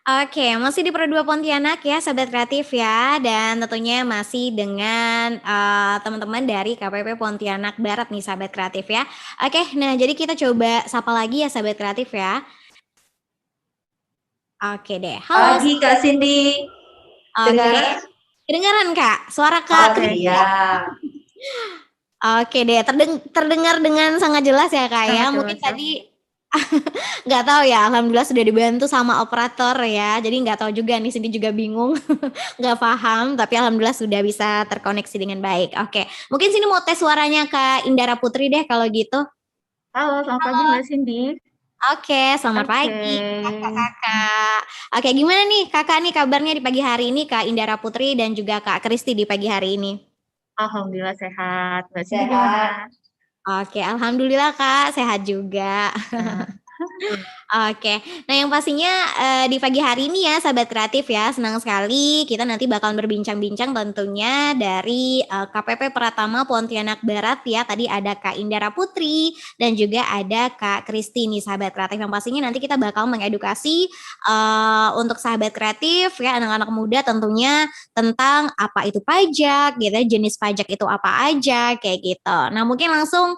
Oke, masih di Pro 2 Pontianak ya, Sobat Kreatif ya, dan tentunya masih dengan teman-teman dari KPP Pontianak Barat nih, Sahabat Kreatif ya. Oke, nah jadi kita coba sapa lagi ya, Sahabat Kreatif ya. Oke deh, halo. Pagi Kak Cindy, Oke, kedengaran? kedengaran Kak, suara Kak. Oke ya, Oke deh, terdengar dengan sangat jelas ya Kak ya. sangat Mungkin jelas ya. tadi nggak tahu ya, alhamdulillah sudah dibantu sama operator ya. Jadi nggak tahu juga nih, Cindy juga bingung, nggak paham. Tapi alhamdulillah sudah bisa terkoneksi dengan baik. Oke, mungkin sini mau tes suaranya Kak Indara Putri deh kalau gitu. Halo, selamat pagi Mbak Cindy. Oke, selamat Oke, pagi kakak-kakak. Oke, gimana nih kakak nih kabarnya di pagi hari ini Kak Indara Putri dan juga Kak Kristi di pagi hari ini? Alhamdulillah sehat. Mbak Cindy gimana? Oke, alhamdulillah Kak, sehat juga. Nah, Oke, nah yang pastinya di pagi hari ini ya sahabat kreatif ya, senang sekali kita nanti bakal berbincang-bincang tentunya dari KPP Pratama Pontianak Barat ya. Tadi ada Kak Indara Putri dan juga ada Kak Kristi nih sahabat kreatif. Yang pastinya nanti kita bakal mengedukasi untuk sahabat kreatif ya anak-anak muda tentunya tentang apa itu pajak gitu, ya, jenis pajak itu apa aja kayak gitu. Nah mungkin langsung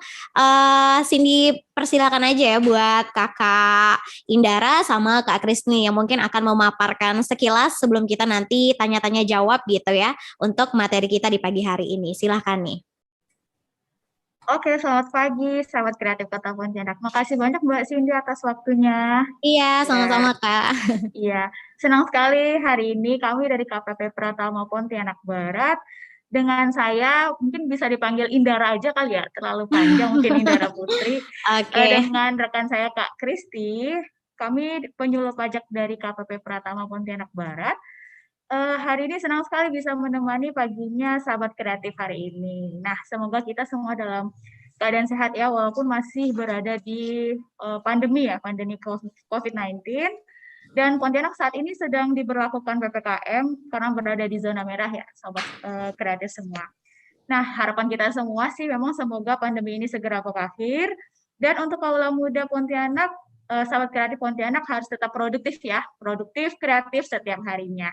Cindy persilakan aja ya buat Kakak Indara sama Kak Krisni yang mungkin akan memaparkan sekilas sebelum kita nanti tanya-tanya jawab gitu ya untuk materi kita di pagi hari ini. Silahkan nih. oke, selamat pagi, sahabat kreatif Kota Pontianak. Makasih banyak Mbak Cindy atas waktunya. Iya, Ya, sama-sama Kak. iya, senang sekali hari ini kami dari KPP Pratama Pontianak Barat dengan saya mungkin bisa dipanggil Indara aja kali ya, terlalu panjang mungkin Indara Putri. Oke. Dengan rekan saya Kak Kristi, kami penyuluh pajak dari KPP Pratama Pontianak Barat. Hari ini senang sekali bisa menemani paginya sahabat kreatif hari ini. Nah, semoga kita semua dalam keadaan sehat ya, walaupun masih berada di pandemi ya, pandemi COVID-19. Dan Pontianak saat ini sedang diberlakukan PPKM karena berada di zona merah ya, sobat kreatif semua. Nah, harapan kita semua sih memang semoga pandemi ini segera berakhir. Dan untuk kaula muda Pontianak, sahabat kreatif Pontianak harus tetap produktif ya, produktif, kreatif setiap harinya.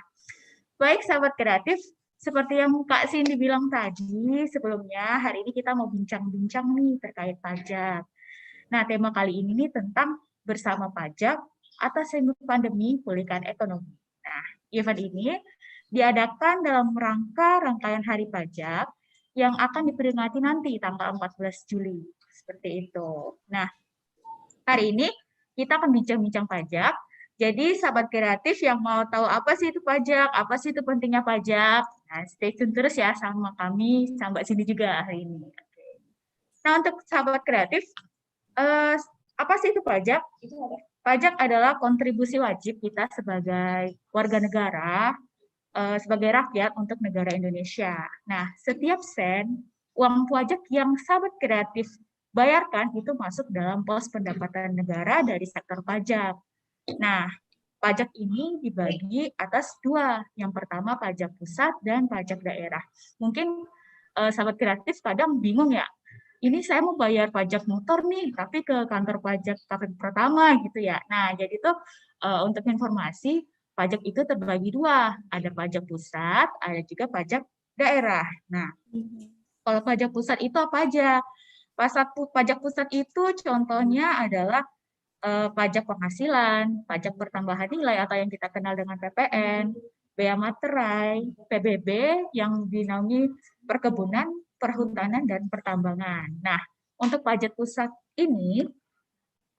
Baik, sahabat kreatif, seperti yang Kak Cindy bilang tadi sebelumnya, hari ini kita mau bincang-bincang nih terkait pajak. Nah, tema kali ini nih tentang bersama pajak atas pandemi pulihkan ekonomi. Nah, event ini diadakan dalam rangka rangkaian hari pajak yang akan diperingati nanti tanggal 14 Juli. Seperti itu. Nah, hari ini kita akan bincang-bincang pajak. Jadi sahabat kreatif yang mau tahu apa sih itu pajak, apa sih itu pentingnya pajak, nah stay tune terus ya sama kami, sama Mbak Cindy juga hari ini. Nah untuk sahabat kreatif, eh, apa sih itu pajak? Pajak adalah kontribusi wajib kita sebagai warga negara, sebagai rakyat untuk negara Indonesia. Nah setiap sen uang pajak yang sahabat kreatif bayarkan itu masuk dalam pos pendapatan negara dari sektor pajak. Nah, pajak ini dibagi atas dua. Yang pertama pajak pusat dan pajak daerah. Mungkin sahabat kreatif kadang bingung ya. Ini saya mau bayar pajak motor nih, tapi ke kantor pajak KPP pertama gitu ya. Nah, jadi tuh untuk informasi pajak itu terbagi dua. Ada pajak pusat, ada juga pajak daerah. Nah, kalau pajak pusat itu apa aja? Pajak pusat itu contohnya adalah pajak penghasilan, pajak pertambahan nilai atau yang kita kenal dengan PPN, bea materai, PBB yang dinaungi perkebunan, perhutanan, dan pertambangan. Nah, untuk pajak pusat ini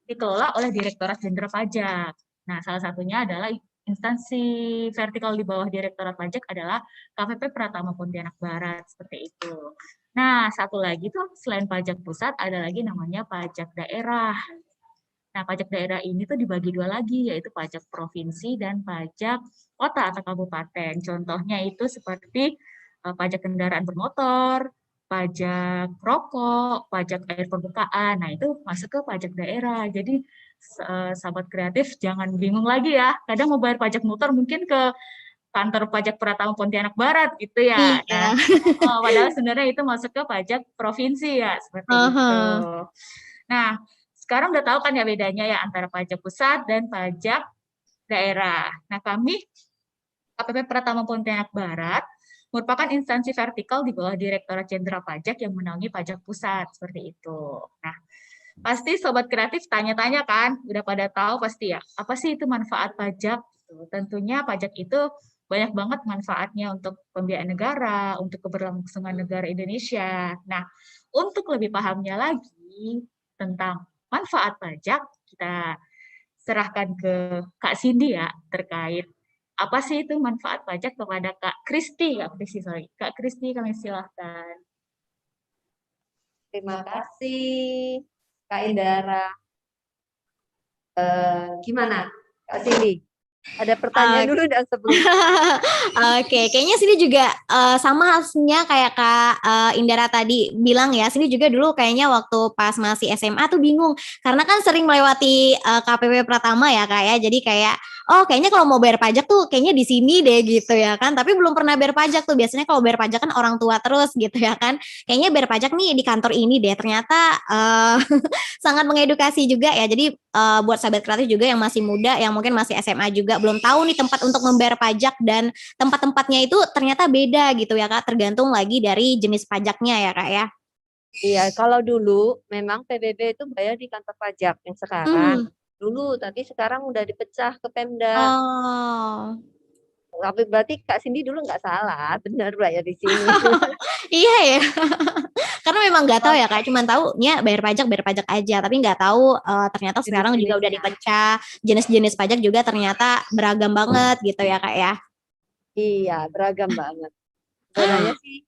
dikelola oleh Direktorat Jenderal Pajak. Nah, salah satunya adalah instansi vertikal di bawah Direktorat Pajak adalah KPP Pratama Pontianak Barat, seperti itu. Nah, satu lagi tuh selain pajak pusat ada lagi namanya pajak daerah. Nah, pajak daerah ini tuh dibagi dua lagi, yaitu pajak provinsi dan pajak kota atau kabupaten. Contohnya itu seperti pajak kendaraan bermotor, pajak rokok, pajak air permukaan. Nah, itu masuk ke pajak daerah. Jadi, sahabat kreatif jangan bingung lagi ya. Kadang mau bayar pajak motor mungkin ke kantor pajak Pratama Pontianak Barat gitu ya. Nah, Iya. padahal sebenarnya itu masuk ke pajak provinsi ya, seperti itu. Aha. Nah, sekarang udah tahu kan ya bedanya ya antara pajak pusat dan pajak daerah. Nah, kami KPP Pratama Pontianak Barat merupakan instansi vertikal di bawah Direktorat Jenderal Pajak yang menaungi pajak pusat, seperti itu. Nah, pasti Sobat Kreatif tanya-tanya kan, udah pada tahu pasti ya, apa sih itu manfaat pajak? Tentunya pajak itu banyak banget manfaatnya untuk pembiayaan negara, untuk keberlangsungan negara Indonesia. Nah, untuk lebih pahamnya lagi tentang manfaat pajak, kita serahkan ke Kak Cindy ya, terkait apa sih itu manfaat pajak kepada Kak Kristi kami silahkan. Terima kasih, Kak Indara. Gimana, Kak Cindy? Ada pertanyaan dulu dan sebelum. Oke, kayaknya sini juga sama halnya kayak Kak Indara tadi bilang ya. Sini juga dulu kayaknya waktu pas masih SMA tuh bingung karena kan sering melewati KPP Pratama ya Kak ya. Jadi kayak oh kayaknya kalau mau bayar pajak tuh kayaknya di sini deh gitu ya kan. Tapi belum pernah bayar pajak tuh. Biasanya kalau bayar pajak kan orang tua terus gitu ya kan. Kayaknya bayar pajak nih di kantor ini deh. Ternyata sangat mengedukasi juga ya. Jadi buat sahabat kreatif juga yang masih muda, yang mungkin masih SMA juga belum tahu nih tempat untuk membayar pajak dan tempat-tempatnya itu ternyata beda gitu ya Kak, tergantung lagi dari jenis pajaknya ya Kak ya. Iya, kalau dulu memang PBB itu bayar di kantor pajak yang sekarang. Dulu, tapi sekarang udah dipecah ke Pemda. Oh. Tapi berarti Kak Cindy dulu nggak salah, benar bayar di sini. Iya ya. Karena memang nggak tahu ya Kak, cuma taunya bayar pajak aja, tapi nggak tahu ternyata sekarang juga udah Jenis-jenisnya. dipecah, jenis-jenis pajak juga ternyata beragam banget gitu ya Kak ya. Iya, beragam banget. Sebenarnya sih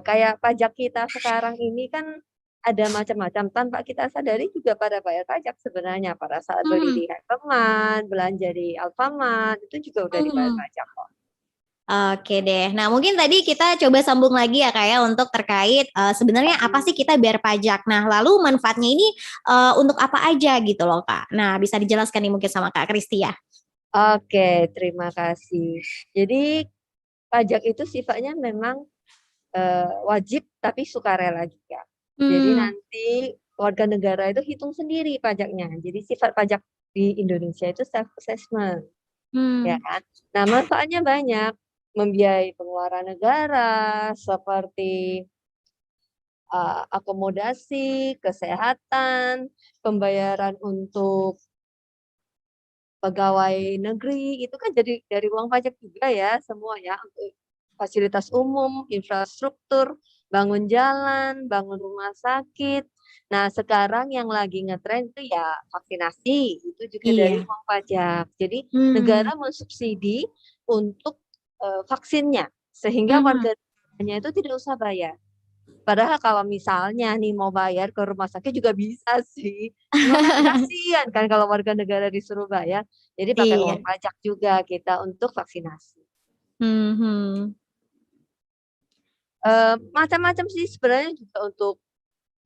kayak pajak kita sekarang ini kan ada macam-macam tanpa kita sadari juga pada bayar pajak sebenarnya pada saat beli Hmm. di Hypermart, belanja di Alfamart itu juga udah dibayar Hmm. pajak kok. Oke deh. Nah, mungkin tadi kita coba sambung lagi ya Kak ya untuk terkait sebenarnya apa sih kita bayar pajak. Nah, lalu manfaatnya ini untuk apa aja gitu loh Kak. Nah, bisa dijelaskan nih mungkin sama Kak Kristi ya. Oke, terima kasih. Jadi pajak itu sifatnya memang wajib tapi sukarela juga. Jadi Hmm. nanti warga negara itu hitung sendiri pajaknya. Jadi sifat pajak di Indonesia itu self assessment, ya Hmm. kan? Nah, manfaatnya banyak, membiayai pengeluaran negara seperti akomodasi, kesehatan, pembayaran untuk pegawai negeri itu kan jadi dari uang pajak juga ya semua ya untuk fasilitas umum, infrastruktur, bangun jalan, bangun rumah sakit. Nah, sekarang yang lagi ngetren itu ya vaksinasi, itu juga dari Iya. uang pajak. Jadi Hmm. negara mensubsidi untuk vaksinnya sehingga Mhm. warga negaranya itu tidak usah bayar. Padahal kalau misalnya nih mau bayar ke rumah sakit juga bisa sih. Cuma kan kasihan kan kalau warga negara disuruh bayar. Jadi pakai Iya. uang pajak juga kita untuk vaksinasi. Mhm. Macam-macam sih sebenarnya juga untuk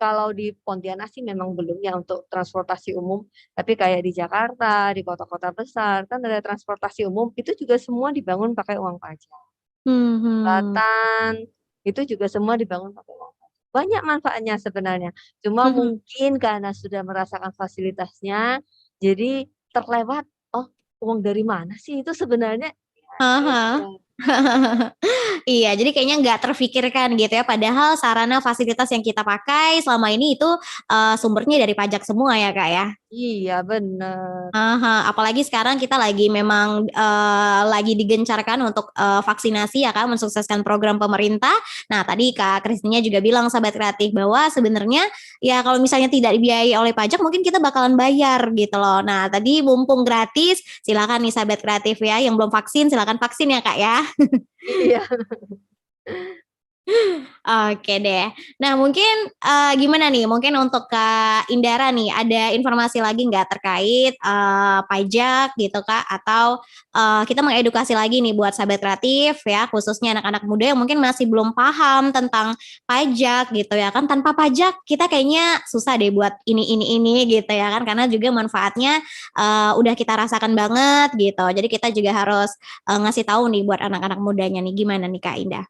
kalau di Pontianak sih memang belum ya untuk transportasi umum. Tapi kayak di Jakarta, di kota-kota besar kan ada transportasi umum itu juga semua dibangun pakai uang pajak. Mhm. Selatan itu juga semua dibangun pakai uang pajak. Banyak manfaatnya sebenarnya. Cuma Mhm. mungkin karena sudah merasakan fasilitasnya, jadi terlewat. Oh, uang dari mana sih itu sebenarnya? Ya, Aha. gitu. Iya, jadi kayaknya nggak terfikirkan gitu ya. Padahal sarana fasilitas yang kita pakai selama ini itu sumbernya dari pajak semua ya Kak ya. Iya, benar. Aha, apalagi sekarang kita lagi memang lagi digencarkan untuk vaksinasi ya Kak, mensukseskan program pemerintah. Nah tadi Kak Kristinya juga bilang sahabat kreatif bahwa sebenarnya ya kalau misalnya tidak dibiayai oleh pajak mungkin kita bakalan bayar gitu loh. Nah tadi mumpung gratis, silakan nih sahabat kreatif ya yang belum vaksin silakan vaksin ya Kak ya. Iya. Oke deh. Nah mungkin gimana nih? Mungkin untuk Kak Indara nih, ada informasi lagi nggak terkait pajak gitu Kak? Atau kita mengedukasi lagi nih buat sahabat kreatif ya, khususnya anak-anak muda yang mungkin masih belum paham tentang pajak gitu ya kan? Tanpa pajak kita kayaknya susah deh buat ini gitu ya kan? Karena juga manfaatnya udah kita rasakan banget gitu. Jadi kita juga harus ngasih tahu nih buat anak-anak mudanya nih, gimana nih Kak Indah?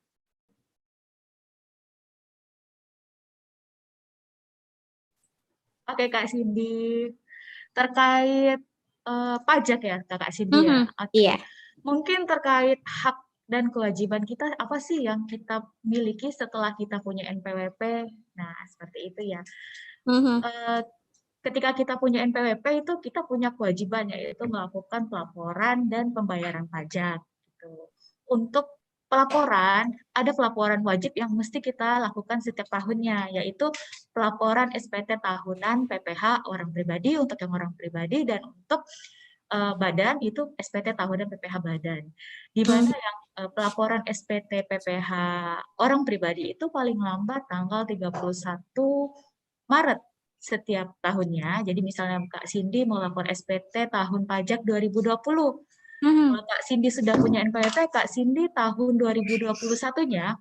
Oke Kak Cindy, terkait pajak ya, Kakak Cindy ya. Iya. Oke. Mungkin terkait hak dan kewajiban kita, apa sih yang kita miliki setelah kita punya NPWP? Nah, seperti itu ya. Eh, Ketika kita punya NPWP itu kita punya kewajiban, yaitu melakukan pelaporan dan pembayaran pajak. Gitu. Untuk pelaporan, ada pelaporan wajib yang mesti kita lakukan setiap tahunnya, yaitu pelaporan SPT tahunan PPh orang pribadi untuk yang orang pribadi, dan untuk badan itu SPT tahunan PPh badan. Di mana yang pelaporan SPT PPh orang pribadi itu paling lambat tanggal 31 Maret setiap tahunnya. Jadi misalnya Kak Cindy mau lapor SPT tahun pajak 2020. Kalau Kak Cindy sudah punya NPWP, Kak Cindy tahun 2021-nya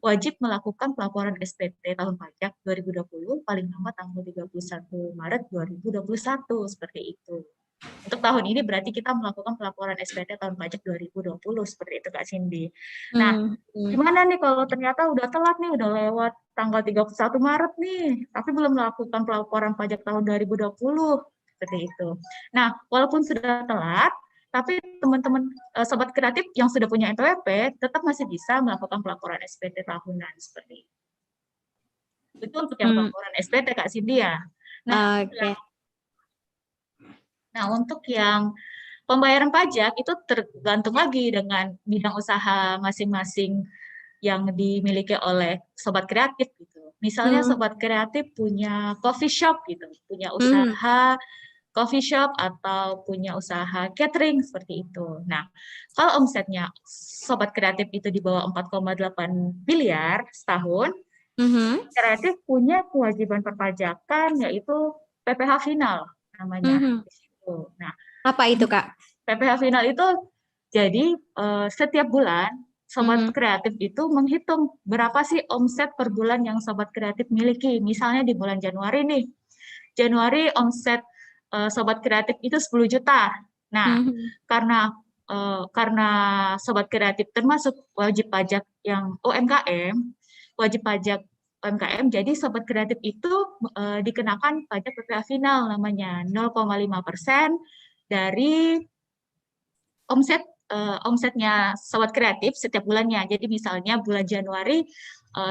wajib melakukan pelaporan SPT tahun pajak 2020 paling lambat tanggal 31 Maret 2021, seperti itu. Untuk tahun ini berarti kita melakukan pelaporan SPT tahun pajak 2020, seperti itu Kak Cindy. Nah, gimana nih kalau ternyata udah telat nih, udah lewat tanggal 31 Maret nih, tapi belum melakukan pelaporan pajak tahun 2020, seperti itu. Nah, walaupun sudah telat, tapi teman-teman sobat kreatif yang sudah punya NPWP tetap masih bisa melakukan pelaporan SPT tahunan, seperti itu. Itu untuk yang pelaporan SPT Kak Cindy ya. Nah, untuk yang pembayaran pajak itu tergantung lagi dengan bidang usaha masing-masing yang dimiliki oleh sobat kreatif gitu. Misalnya sobat kreatif punya coffee shop gitu, punya usaha coffee shop atau punya usaha catering seperti itu. Nah, kalau omsetnya sobat kreatif itu di bawah 4,8 miliar setahun, kreatif punya kewajiban perpajakan yaitu PPh final namanya. Nah, apa itu Kak? PPh final itu jadi setiap bulan sobat kreatif itu menghitung berapa sih omset per bulan yang sobat kreatif miliki. Misalnya di bulan Januari nih, Januari omset sobat kreatif itu 10 juta. Nah, karena sobat kreatif termasuk wajib pajak yang UMKM, wajib pajak UMKM, jadi sobat kreatif itu dikenakan pajak PPh final namanya 0,5% dari omsetnya sobat kreatif setiap bulannya. Jadi misalnya bulan Januari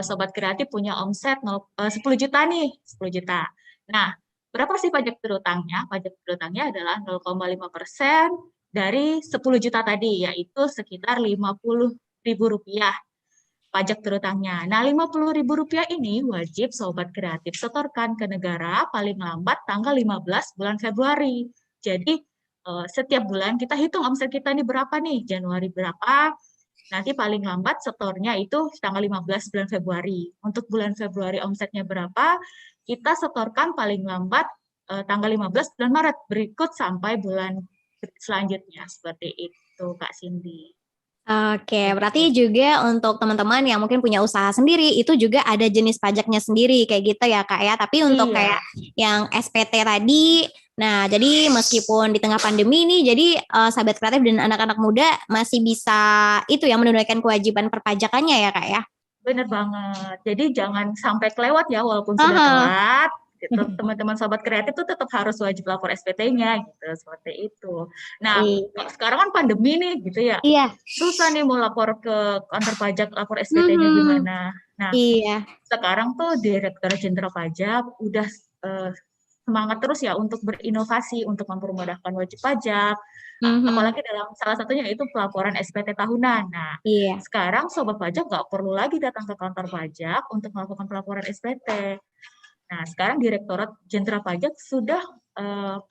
sobat kreatif punya omset 10 juta nih, 10 juta. Nah, berapa sih pajak terutangnya? Pajak terutangnya adalah 0,5% dari 10 juta tadi, yaitu sekitar Rp50.000 pajak terutangnya. Nah, Rp50.000 ini wajib sobat kreatif setorkan ke negara paling lambat tanggal 15 bulan Februari. Jadi setiap bulan kita hitung omset kita ini berapa nih, Januari berapa, nanti paling lambat setornya itu tanggal 15 bulan Februari. Untuk bulan Februari omsetnya berapa, kita setorkan paling lambat tanggal 15 bulan Maret, berikut sampai bulan selanjutnya. Seperti itu, Kak Cindy. Oke, berarti juga untuk teman-teman yang mungkin punya usaha sendiri, itu juga ada jenis pajaknya sendiri, kayak gitu ya Kak ya. Tapi untuk kayak yang SPT tadi, nah jadi meskipun di tengah pandemi ini, jadi sahabat kreatif dan anak-anak muda masih bisa itu yang menunaikan kewajiban perpajakannya ya Kak ya. Bener banget, jadi jangan sampai kelewat ya, walaupun sudah telat. Teman-teman sobat kreatif tuh tetap harus wajib lapor SPT-nya gitu, seperti itu. Nah, sekarang kan pandemi nih gitu ya. Susah nih mau lapor ke kantor pajak, lapor SPT-nya gimana. Nah, sekarang tuh Direktur Jenderal Pajak udah semangat terus ya untuk berinovasi untuk mempermudahkan wajib pajak. Apalagi dalam salah satunya itu pelaporan SPT tahunan. Nah, sekarang sobat pajak nggak perlu lagi datang ke kantor pajak untuk melakukan pelaporan SPT. Nah, sekarang Direktorat Jenderal Pajak sudah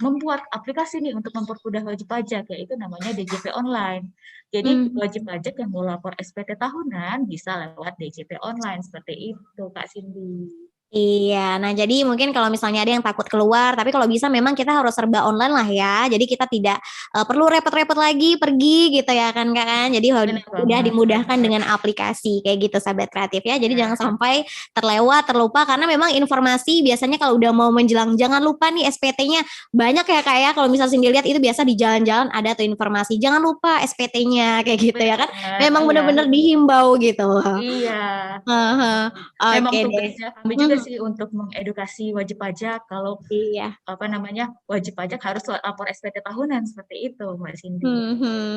membuat aplikasi nih untuk mempermudah wajib pajak, yaitu namanya DJP Online. Jadi, wajib pajak yang mau lapor SPT tahunan bisa lewat DJP Online, seperti itu, Kak Cindy. Iya, nah jadi mungkin kalau misalnya ada yang takut keluar, tapi kalau bisa memang kita harus serba online lah ya. Jadi kita tidak perlu repot-repot lagi pergi gitu ya kan Kak kan. Jadi udah dimudahkan dengan aplikasi kayak gitu sahabat kreatif ya. Jadi jangan sampai terlewat, terlupa karena memang informasi biasanya kalau udah mau menjelang jangan lupa nih SPT-nya banyak ya Kak ya. Kalau misalnya Cindy lihat itu biasa di jalan-jalan ada tuh informasi jangan lupa SPT-nya kayak gitu ya kan. Memang benar-benar dihimbau gitu. Iya. Memang tugasnya kami juga sih untuk mengedukasi wajib pajak kalau Iya. wajib pajak harus lapor SPT tahunan seperti itu, Mbak Cindy. Mhm.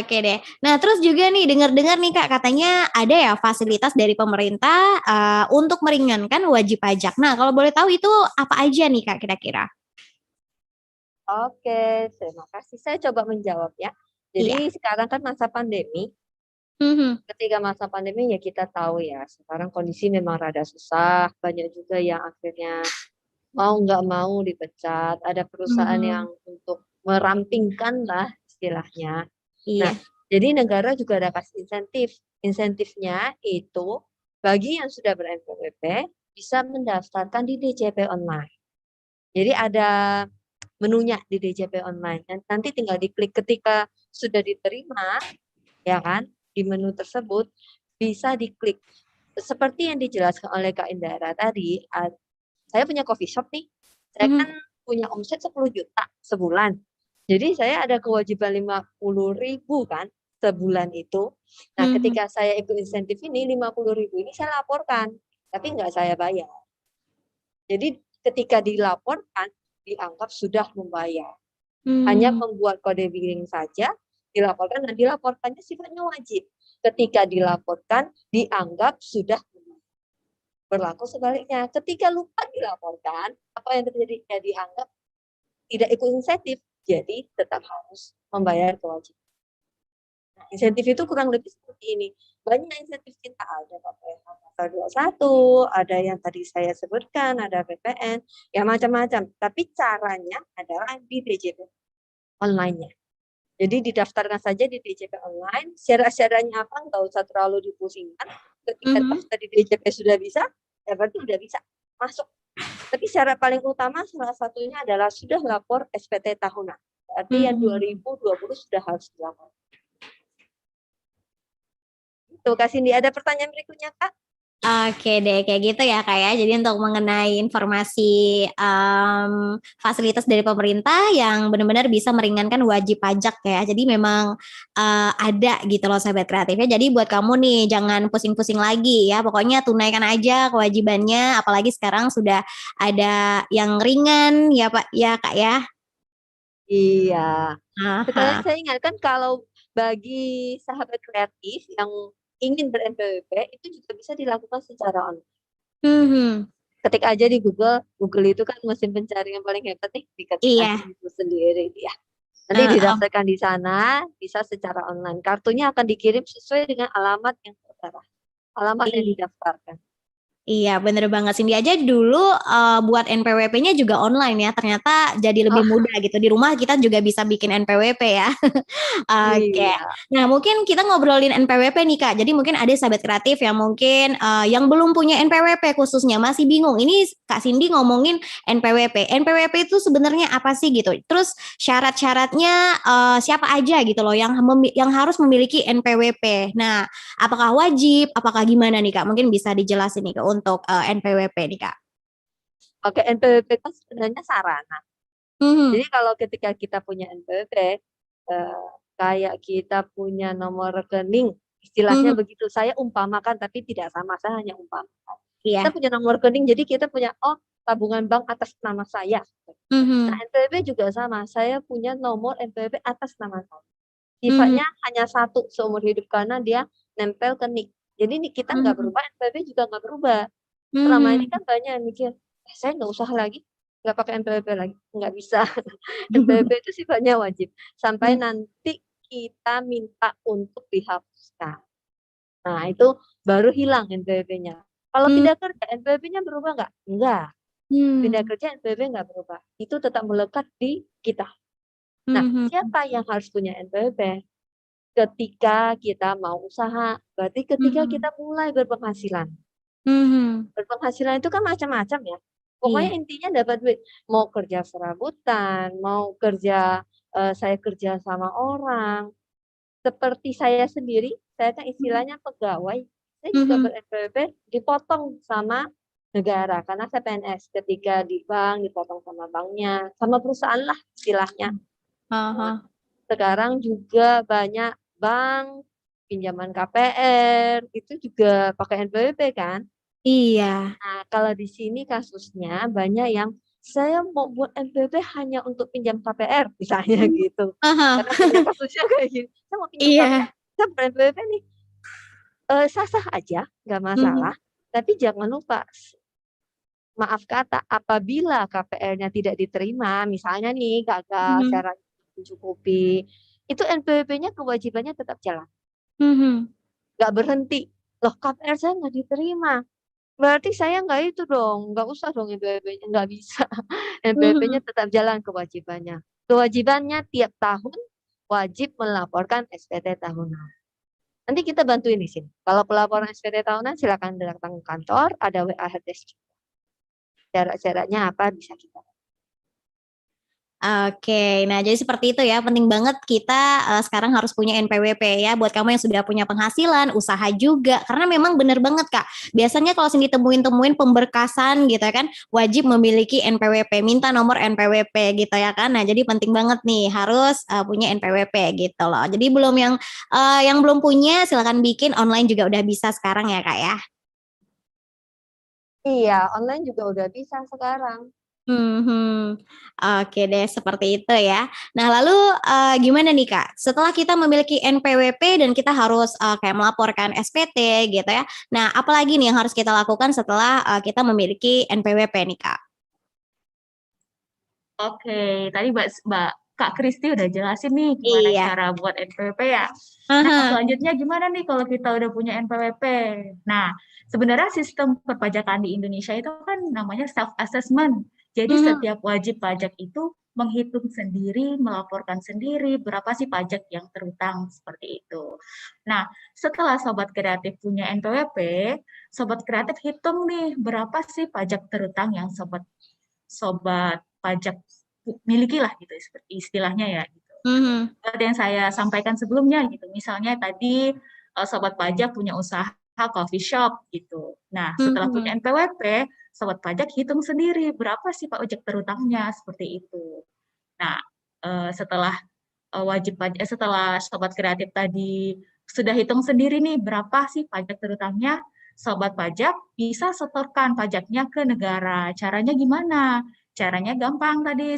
Oke deh. Nah, terus juga nih dengar-dengar nih Kak, katanya ada ya fasilitas dari pemerintah untuk meringankan wajib pajak. Nah, kalau boleh tahu itu apa aja nih Kak kira-kira? Oke, terima kasih. Saya coba menjawab ya. Iya. Jadi sekarang kan masa pandemi, Mhm. ketika masa pandemi ya kita tahu ya, sekarang kondisi memang rada susah, banyak juga yang akhirnya mau nggak mau dipecat, ada perusahaan yang Mhm. untuk merampingkan lah istilahnya. Nah, Iya. jadi negara juga ada kasih insentif. Insentifnya itu bagi yang sudah ber-NPWP bisa mendaftarkan di DJP online. Jadi ada menunya di DJP online. Dan nanti tinggal diklik ketika sudah diterima, ya kan, di menu tersebut bisa diklik. Seperti yang dijelaskan oleh Kak Indara tadi, saya punya coffee shop nih, saya kan Mhm. punya omset 10 juta sebulan. Jadi saya ada kewajiban 50.000 kan sebulan itu. Nah, Mhm. ketika saya ikut insentif ini 50.000 ini saya laporkan, tapi nggak saya bayar. Jadi ketika dilaporkan dianggap sudah membayar. Hanya Mmm. membuat kode billing saja dilaporkan dan dilaporkannya sifatnya wajib. Ketika dilaporkan dianggap sudah membayar. Berlaku sebaliknya, ketika lupa dilaporkan, apa yang terjadi? Ya dianggap tidak ikut insentif, jadi tetap harus membayar kewajiban. Nah, insentif itu kurang lebih seperti ini. Banyak insentif kita ada PPh pasal 21, ada yang tadi saya sebutkan, ada PPN, ya macam-macam. Tapi caranya adalah di DJP online-nya. Jadi didaftarkan saja di DJP online, syarat-syaratnya apa nggak usah terlalu dipusingkan. Ketika Mhm. daftar di DJP sudah bisa, ya berarti sudah bisa masuk. Tapi syarat paling utama salah satunya adalah sudah lapor SPT tahunan. Berarti yang Mhm. 2020 sudah harus dilapor. Itu Kak Cindy, ada pertanyaan berikutnya Kak? Oke deh, kayak gitu ya Kak ya. Jadi untuk mengenai informasi fasilitas dari pemerintah yang benar-benar bisa meringankan wajib pajak ya. Jadi memang ada gitu loh Sahabat Kreatifnya. Jadi buat kamu nih jangan pusing-pusing lagi ya. Pokoknya tunaikan aja kewajibannya. Apalagi sekarang sudah ada yang ringan ya Pak ya Kak ya. Iya. Sekalian Aha. saya ingatkan kalau bagi sahabat kreatif yang ingin ber-NPWP itu juga bisa dilakukan secara online. Mhm. Ketik aja di Google, Google itu kan mesin pencari yang paling hebat nih, diketik aja Iya. itu sendiri ya. Nanti Heeh. didaftarkan di sana, bisa secara online. Kartunya akan dikirim sesuai dengan alamat yang tertera, alamat yang Iya. didaftarkan. Iya, bener banget. Cindy aja dulu buat NPWP-nya juga online ya. Ternyata jadi lebih Oh, mudah gitu. Di rumah kita juga bisa bikin NPWP ya. Oke. iya. Nah, mungkin kita ngobrolin NPWP nih, Kak. Jadi mungkin ada sahabat kreatif yang mungkin yang belum punya NPWP khususnya masih bingung. Ini Kak Cindy ngomongin NPWP. NPWP itu sebenarnya apa sih gitu? Terus syarat-syaratnya siapa aja gitu loh yang harus memiliki NPWP. Nah, apakah wajib? Apakah gimana nih Kak? Mungkin bisa dijelasin nih Kak untuk NPWP nih Kak. Oke, NPWP kan sebenarnya sarana. Mhm. Jadi kalau ketika kita punya NPWP, kayak kita punya nomor rekening, istilahnya Mhm. begitu. Saya umpamakan, tapi tidak sama, saya hanya umpamakan. Kita Iya. punya nomor rekening, jadi kita punya, oh tabungan bank atas nama saya. Nah, Mhm. NPWP juga sama, saya punya nomor NPWP atas nama saya. Mhm. Sifatnya hanya satu seumur hidup karena dia nempel ke NIK. Jadi NIK kita nggak Mhm. berubah, NPWP juga nggak berubah. Selama ini Mhm. kan banyak yang mikir, saya nggak usah lagi, nggak pakai NPWP lagi. Nggak bisa. NPWP itu sifatnya wajib. Sampai Mhm. nanti kita minta untuk dihapuskan. Nah, itu baru hilang NPWP-nya. Kalau Mhm. pindah kerja, NPWP-nya berubah nggak? Enggak. Pindah Mmm. kerja, NPWP nggak berubah. Itu tetap melekat di kita. Nah, Mhm. siapa yang harus punya NPWP? Ketika kita mau usaha, berarti ketika Mhm. kita mulai berpenghasilan. Mhm. Berpenghasilan itu kan macam-macam ya. Pokoknya Iya. intinya dapat duit. Mau kerja serabutan, mau kerja saya kerja sama orang. Seperti saya sendiri, saya kan Mhm. istilahnya pegawai. Saya juga Mhm. ber-NPWP dipotong sama negara karena saya PNS. Ketika di bank dipotong sama banknya, sama perusahaan lah istilahnya. Heeh Nah, heeh. sekarang juga banyak bank, pinjaman KPR, itu juga pakai NPWP kan. Iya. Nah, kalau di sini kasusnya banyak yang saya mau buat NPWP hanya untuk pinjam KPR, misalnya Hmm. gitu. Aha. Karena banyak kasusnya kayak gitu. Saya mau pinjam KPR, Iya. saya buat NPWP nih. Sah-sah aja, nggak Mhm. masalah. Tapi jangan lupa, maaf kata, apabila KPR-nya tidak diterima, misalnya nih gagal Mhm. syarat mencukupi, itu NPWP-nya kewajibannya tetap jalan, Mhm. nggak berhenti. Loh, KPR saya nggak diterima. Berarti saya nggak itu dong, nggak usah dong NPWP-nya, nggak bisa. NPWP-nya Mhm. tetap jalan kewajibannya. Kewajibannya tiap tahun wajib melaporkan SPT tahunan. Nanti kita bantuin di sini. Kalau pelaporan SPT tahunan silakan datang ke kantor, ada WA helpdesk. Syarat-syaratnya apa bisa kita. Oke, nah jadi seperti itu ya, penting banget kita sekarang harus punya NPWP ya, buat kamu yang sudah punya penghasilan, usaha juga, karena memang bener banget Kak, biasanya kalau sini temuin pemberkasan gitu ya kan, wajib memiliki NPWP, minta nomor NPWP gitu ya kan, nah jadi penting banget nih, harus punya NPWP gitu loh, jadi yang belum punya silakan bikin, online juga udah bisa sekarang ya Kak ya. Iya, online juga udah bisa sekarang. Mhm. Oke deh, seperti itu ya. Nah, lalu, gimana nih, Kak, setelah kita memiliki NPWP dan kita harus, kayak melaporkan SPT gitu ya. Nah, apalagi nih yang harus kita lakukan setelah, kita memiliki NPWP nih, Kak? Oke, tadi Mbak Kak Kristi udah jelasin nih gimana Iya. cara buat NPWP ya. Nah, Ah. selanjutnya gimana nih kalau kita udah punya NPWP? Nah, sebenarnya sistem perpajakan di Indonesia itu kan namanya self assessment. Jadi Mhm. setiap wajib pajak itu menghitung sendiri, melaporkan sendiri berapa sih pajak yang terutang seperti itu. Nah, setelah sobat kreatif punya NPWP, sobat kreatif hitung nih berapa sih pajak terutang yang sobat sobat pajak miliki lah gitu seperti istilahnya ya gitu. Mhm. Seperti yang saya sampaikan sebelumnya gitu. Misalnya tadi sobat pajak punya usaha coffee shop gitu. Nah, setelah punya Mhm. NPWP, sobat pajak hitung sendiri berapa sih pajak terutangnya seperti itu. Nah, setelah setelah sobat kreatif tadi sudah hitung sendiri nih berapa sih pajak terutangnya, sobat pajak bisa setorkan pajaknya ke negara. Caranya gimana? Caranya gampang tadi.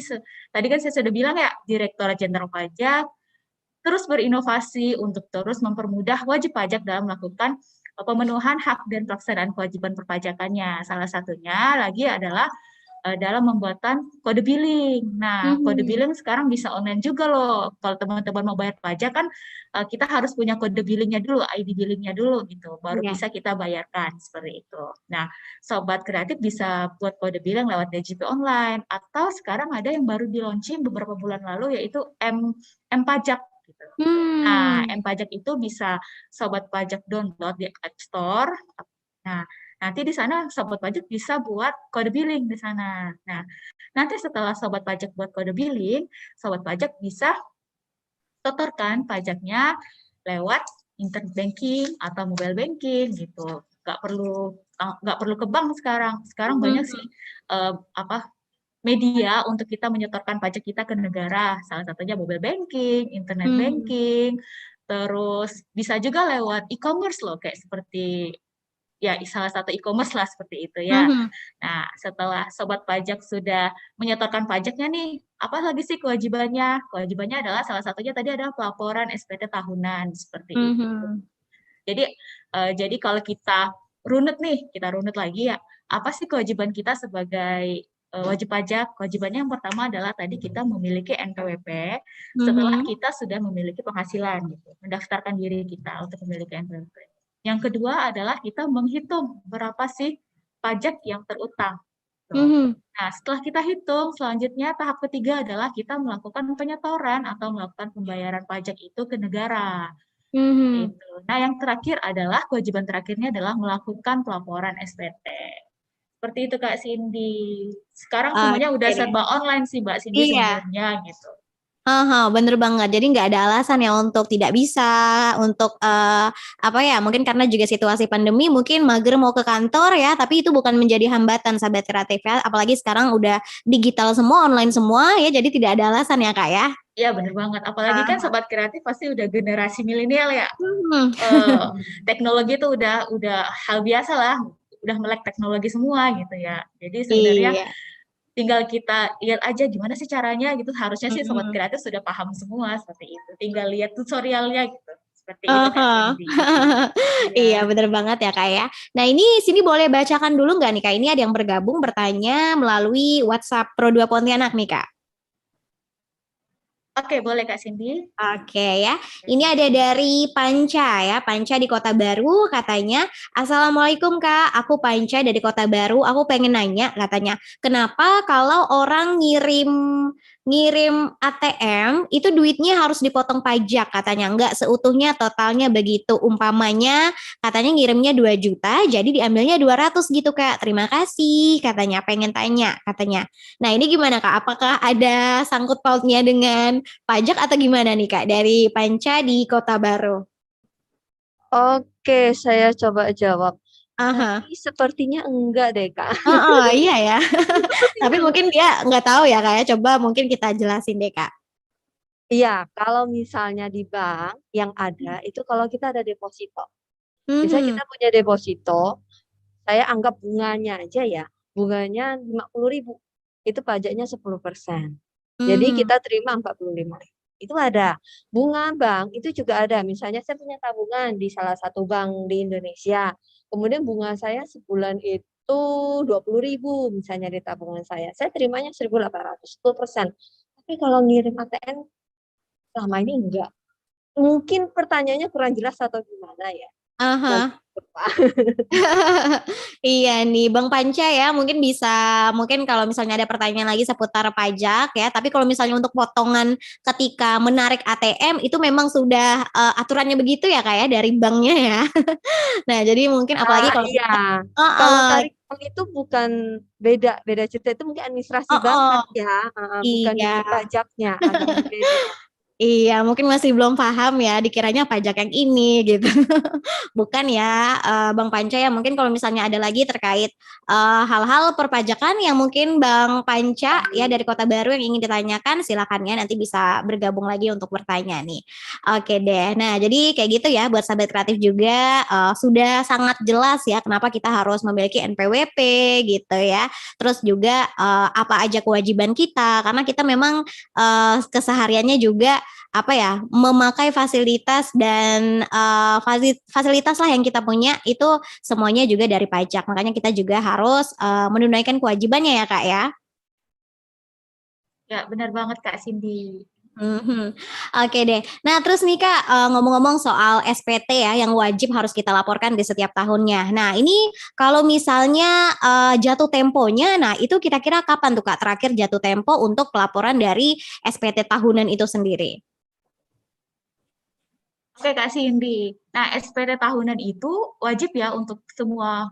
Tadi kan saya sudah bilang ya, Direktorat Jenderal Pajak terus berinovasi untuk terus mempermudah wajib pajak dalam melakukan pemenuhan hak dan pelaksanaan kewajiban perpajakannya. Salah satunya lagi adalah dalam pembuatan kode billing. Nah, kode Mhm. billing sekarang bisa online juga loh. Kalau teman-teman mau bayar pajak kan kita harus punya kode billingnya dulu, ID billingnya dulu gitu, baru Iya. bisa kita bayarkan seperti itu. Nah, sobat kreatif bisa buat kode billing lewat DJP online atau sekarang ada yang baru di launching beberapa bulan lalu yaitu M pajak gitu. Nah, Mmm. M pajak itu bisa sobat pajak download di App Store. Nah, nanti di sana sobat pajak bisa buat kode billing di sana. Nah, nanti setelah sobat pajak buat kode billing, sobat pajak bisa setorkan pajaknya lewat internet banking atau mobile banking gitu. Nggak perlu ke bank sekarang. Sekarang banyak sih Mhm. apa media untuk kita menyetorkan pajak kita ke negara. Salah satunya mobile banking, internet Mhm. banking, terus bisa juga lewat e-commerce loh, kayak seperti ya salah satu e-commerce lah seperti itu ya. Mhm. Nah, setelah sobat pajak sudah menyetorkan pajaknya nih, apa lagi sih kewajibannya? Kewajibannya adalah salah satunya tadi adalah pelaporan SPT tahunan seperti itu. Mhm. Jadi kalau kita runut lagi ya, apa sih kewajiban kita sebagai wajib pajak? Kewajibannya yang pertama adalah tadi kita memiliki NPWP setelah Mhm. kita sudah memiliki penghasilan gitu, mendaftarkan diri kita untuk memiliki NPWP. Yang kedua adalah kita menghitung berapa sih pajak yang terutang. Tuh. Mhm. Nah, setelah kita hitung, selanjutnya tahap ketiga adalah kita melakukan penyetoran atau melakukan pembayaran pajak itu ke negara. Mhm. Itu. Nah, yang terakhir adalah kewajiban terakhirnya adalah melakukan pelaporan SPT. Seperti itu Kak Cindy. Sekarang semuanya udah Oke deh. serba online sih Mbak Cindy Iya. sebenarnya gitu. Heeh, bener banget. Jadi nggak ada alasan ya untuk tidak bisa, untuk apa ya? Mungkin karena juga situasi pandemi, mungkin mager mau ke kantor ya, tapi itu bukan menjadi hambatan sahabat kreatif ya. Apalagi sekarang udah digital semua, online semua ya, jadi tidak ada alasan ya Kak ya. Iya bener banget. Apalagi kan Ah. sobat kreatif pasti udah generasi milenial ya. Hmm. Eh, teknologi itu udah hal biasa lah, udah melek teknologi semua gitu ya. Jadi sebenarnya Iya. tinggal kita lihat aja gimana sih caranya gitu. Harusnya sih Sobat Mm-mm. Kreatif sudah paham semua seperti itu. Tinggal lihat tutorialnya gitu. Seperti itu Kak Aha. Cindy. Iya, Iya. bener banget ya Kak ya. Nah ini sini boleh bacakan dulu nggak nih Kak? Ini ada yang bergabung bertanya melalui WhatsApp Pro 2 Pontianak nih Kak. Oke, boleh Kak Cindy. Oke ya, ini ada dari Panca ya, Panca di Kota Baru katanya, Assalamualaikum Kak, aku Panca dari Kota Baru, aku pengen nanya katanya, kenapa kalau orang ngirim ngirim ATM itu duitnya harus dipotong pajak katanya, enggak seutuhnya totalnya begitu, umpamanya katanya ngirimnya 2 juta, jadi diambilnya 200 gitu Kak, terima kasih katanya, pengen tanya katanya. Nah ini gimana Kak, apakah ada sangkut pautnya dengan pajak atau gimana nih Kak dari Panca di Kota Baru? Oke, saya coba jawab. Aha. Tapi sepertinya enggak deh, Kak. Oh, oh, iya ya. Tapi Iya. mungkin dia nggak tahu ya Kak ya. Coba mungkin kita jelasin deh Kak. Iya, kalau misalnya di bank yang ada itu kalau kita ada deposito. Misalnya Mhm. kita punya deposito, saya anggap bunganya aja ya. Bunganya 50.000. Itu pajaknya 10%. Jadi Mhm. kita terima 45.000. Itu ada. Bunga bank itu juga ada. Misalnya saya punya tabungan di salah satu bank di Indonesia. Kemudian bunga saya sebulan itu 20.000 misalnya di tabungan saya. Saya terimanya 1.800, 10%. Tapi kalau ngirim ATM selama ini enggak. Mungkin pertanyaannya kurang jelas atau gimana ya. Nanti Aha. coba. Iya nih Bang Panca ya mungkin bisa mungkin kalau misalnya ada pertanyaan lagi seputar pajak ya tapi kalau misalnya untuk potongan ketika menarik ATM itu memang sudah aturannya begitu ya Kak ya dari banknya ya. Nah jadi mungkin apalagi kalau Iya. kita Kalau uh, tarik uang itu bukan beda beda cerita itu mungkin administrasi bank uh, kali ya, bukan iya. di pajaknya agak berbeda. Iya, mungkin masih belum paham ya, dikiranya pajak yang ini gitu. Bukan ya, Bang Panca ya. Mungkin kalau misalnya ada lagi terkait hal-hal perpajakan yang mungkin Bang Panca ya dari Kota Baru yang ingin ditanyakan, silakan ya nanti bisa bergabung lagi untuk bertanya nih. Oke deh. Nah, jadi kayak gitu ya buat sahabat kreatif juga sudah sangat jelas ya kenapa kita harus memiliki NPWP gitu ya. Terus juga apa aja kewajiban kita karena kita memang kesehariannya juga apa ya memakai fasilitas dan fasilitas lah yang kita punya itu semuanya juga dari pajak makanya kita juga harus menunaikan kewajibannya ya Kak ya. Ya, benar banget Kak Cindy. Mhm. Oke deh. Nah, terus nih Kak, ngomong-ngomong soal SPT ya yang wajib harus kita laporkan di setiap tahunnya. Nah, ini kalau misalnya jatuh temponya, nah itu kira-kira kapan tuh Kak terakhir jatuh tempo untuk pelaporan dari SPT tahunan itu sendiri? Oke Kak Cindy. Nah, SPT tahunan itu wajib ya untuk semua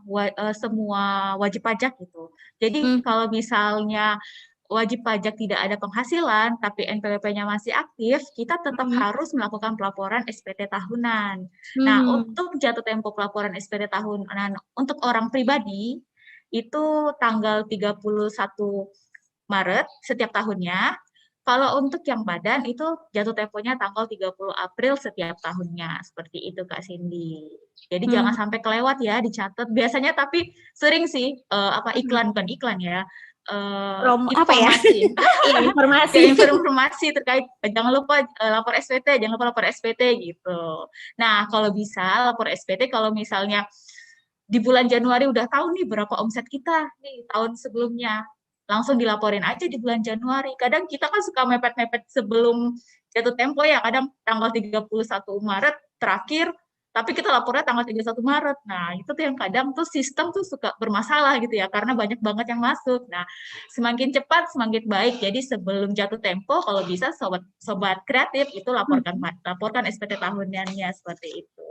wajib pajak gitu. Jadi Hmm. kalau misalnya wajib pajak tidak ada penghasilan tapi NPWP-nya masih aktif, kita tetap Hmm. harus melakukan pelaporan SPT tahunan. Nah, Hmm. untuk jatuh tempo pelaporan SPT tahunan untuk orang pribadi itu tanggal 31 Maret setiap tahunnya. Kalau untuk yang badan itu jatuh temponya tanggal 30 April setiap tahunnya. Seperti itu Kak Cindy. Jadi jangan Hmm. sampai kelewat ya dicatat. Biasanya tapi sering sih apa Hmm. iklan bukan iklan ya. Apa ya? Informasi. Iya, Ya informasi. informasi terkait jangan lupa lapor SPT, jangan lupa lapor SPT gitu. Nah, kalau bisa lapor SPT kalau misalnya di bulan Januari udah tahu nih berapa omset kita nih tahun sebelumnya. Langsung dilaporin aja di bulan Januari. Kadang kita kan suka mepet-mepet sebelum jatuh tempo ya, kadang tanggal 31 Maret terakhir, tapi kita lapornya tanggal 31 Maret. Nah, itu tuh yang kadang tuh sistem tuh suka bermasalah gitu ya, karena banyak banget yang masuk. Nah, semakin cepat semakin baik. Jadi sebelum jatuh tempo, kalau bisa sobat sobat kreatif itu laporkan SPT tahunannya seperti itu.